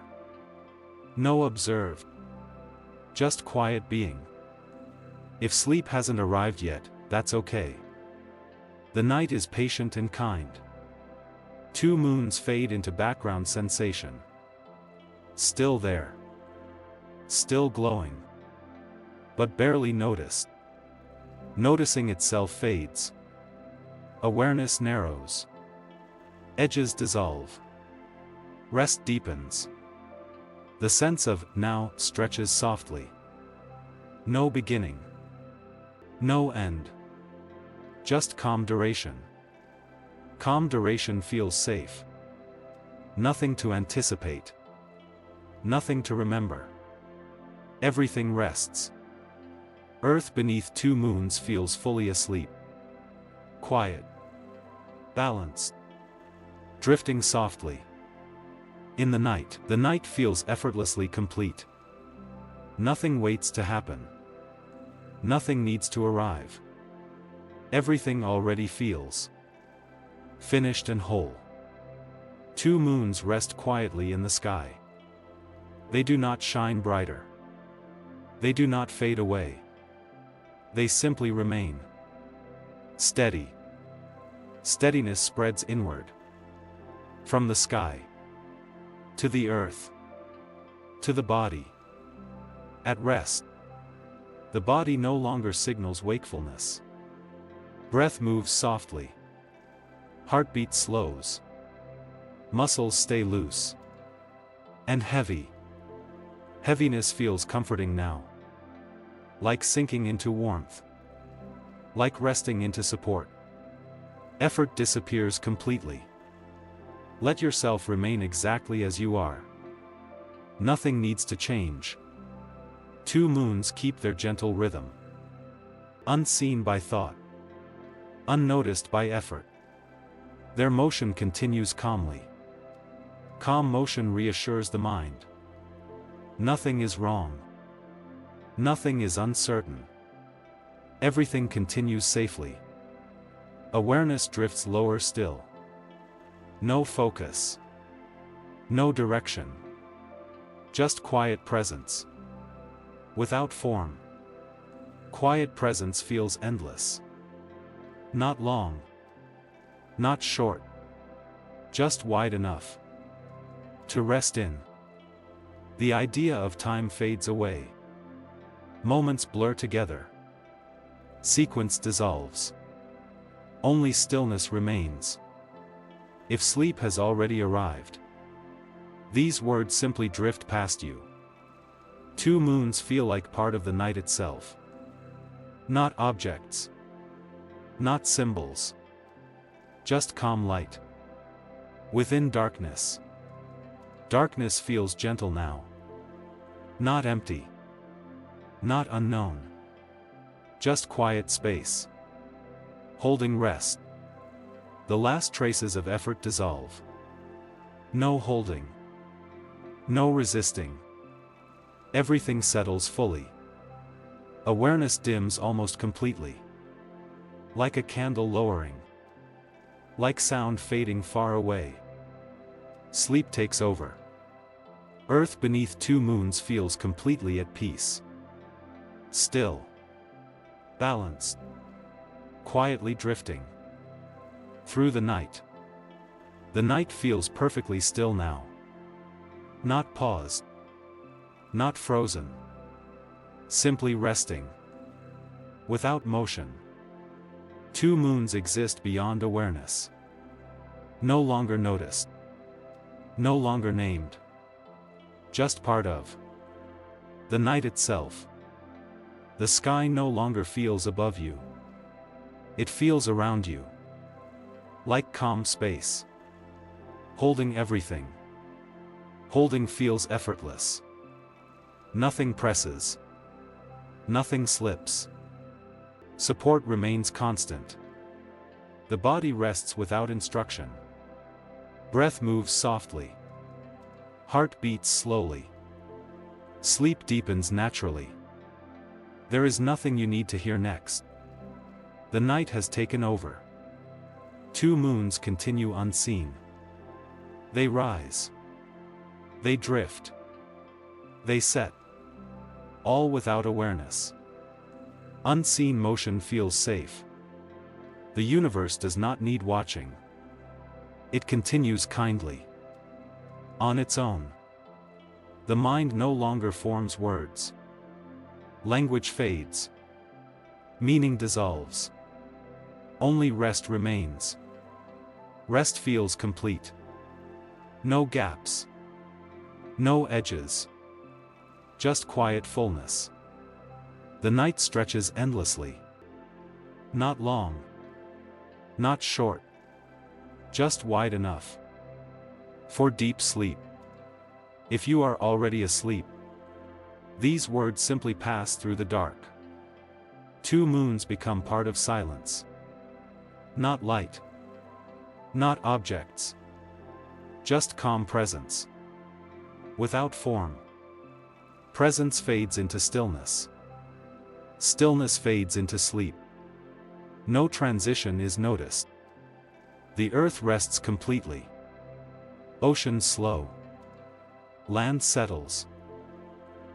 No observed. Just quiet being. If sleep hasn't arrived yet, that's okay. The night is patient and kind. Two moons fade into background sensation. Still there. Still glowing. But barely noticed. Noticing itself fades. Awareness narrows. Edges dissolve. Rest deepens. The sense of now stretches softly. No beginning. No end. Just calm duration. Calm duration feels safe. Nothing to anticipate. Nothing to remember. Everything rests. Earth beneath two moons feels fully asleep. Quiet. Balanced. Drifting softly. In the night feels effortlessly complete. Nothing waits to happen. Nothing needs to arrive. Everything already feels finished and whole. Two moons rest quietly in the sky. They do not shine brighter. They do not fade away. They simply remain. Steady. Steadiness spreads inward. From the sky. To the earth. To the body. At rest. The body no longer signals wakefulness. Breath moves softly. Heartbeat slows. Muscles stay loose. And heavy. Heaviness feels comforting now. Like sinking into warmth. Like resting into support. Effort disappears completely. Let yourself remain exactly as you are. Nothing needs to change. Two moons keep their gentle rhythm. Unseen by thought. Unnoticed by effort. Their motion continues calmly. Calm motion reassures the mind. Nothing is wrong. Nothing is uncertain. Everything continues safely. Awareness drifts lower still. No focus. No direction. Just quiet presence. Without form. Quiet presence feels endless. Not long. Not short. Just wide enough to rest in. The idea of time fades away. Moments blur together. Sequence dissolves. Only stillness remains. If sleep has already arrived, these words simply drift past you. Two moons feel like part of the night itself. Not objects. Not symbols. Just calm light. Within darkness. Darkness feels gentle now. Not empty. Not unknown. Just quiet space. Holding rest. The last traces of effort dissolve. No holding. No resisting. Everything settles fully. Awareness dims almost completely. Like a candle lowering. Like sound fading far away. Sleep takes over. Earth beneath two moons feels completely at peace. Still. Balanced. Quietly drifting. Through the night. The night feels perfectly still now. Not paused. Not frozen. Simply resting. Without motion. Two moons exist beyond awareness. No longer noticed. No longer named. Just part of the night itself. The sky no longer feels above you. It feels around you. Like calm space. Holding everything. Holding feels effortless. Nothing presses. Nothing slips. Support remains constant. The body rests without instruction. Breath moves softly. Heart beats slowly. Sleep deepens naturally. There is nothing you need to hear next. The night has taken over. Two moons continue unseen. They rise. They drift. They set. All without awareness. Unseen motion feels safe. The universe does not need watching. It continues kindly. On its own. The mind no longer forms words. Language fades. Meaning dissolves. Only rest remains. Rest feels complete. No gaps. No edges. Just quiet fullness. The night stretches endlessly. Not long. Not short. Just wide enough. For deep sleep. If you are already asleep, these words simply pass through the dark. Two moons become part of silence. Not light. Not objects. Just calm presence. Without form. Presence fades into stillness. Stillness fades into sleep. No transition is noticed. The earth rests completely. Oceans slow. Land settles.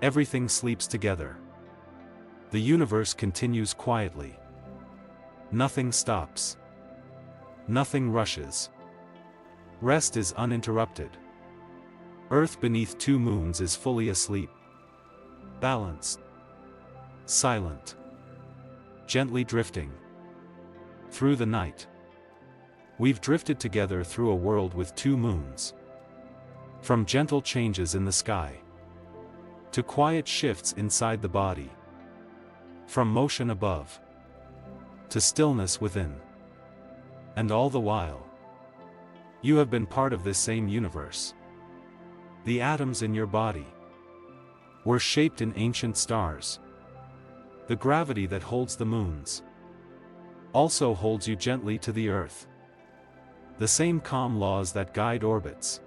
Everything sleeps together. The universe continues quietly. Nothing stops. Nothing rushes. Rest is uninterrupted. Earth beneath two moons is fully asleep. Balanced. Silent. Gently drifting. Through the night. We've drifted together through a world with two moons. From gentle changes in the sky. To quiet shifts inside the body. From motion above. To stillness within. And all the while, you have been part of this same universe. The atoms in your body were shaped in ancient stars. The gravity that holds the moons also holds you gently to the earth. The same calm laws that guide orbits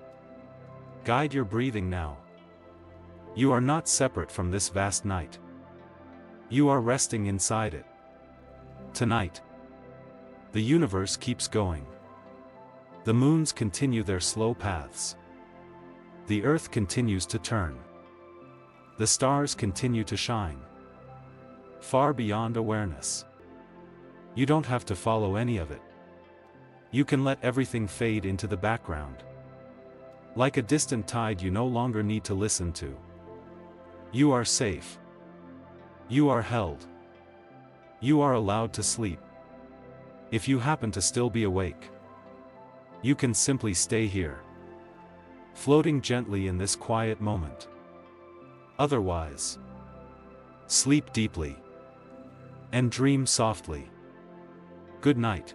guide your breathing now. You are not separate from this vast night. You are resting inside it. Tonight, the universe keeps going. The moons continue their slow paths. The earth continues to turn. The stars continue to shine. Far beyond awareness. You don't have to follow any of it. You can let everything fade into the background. Like a distant tide you no longer need to listen to. You are safe. You are held. You are allowed to sleep. If you happen to still be awake, you can simply stay here, floating gently in this quiet moment. Otherwise, sleep deeply and dream softly. Good night.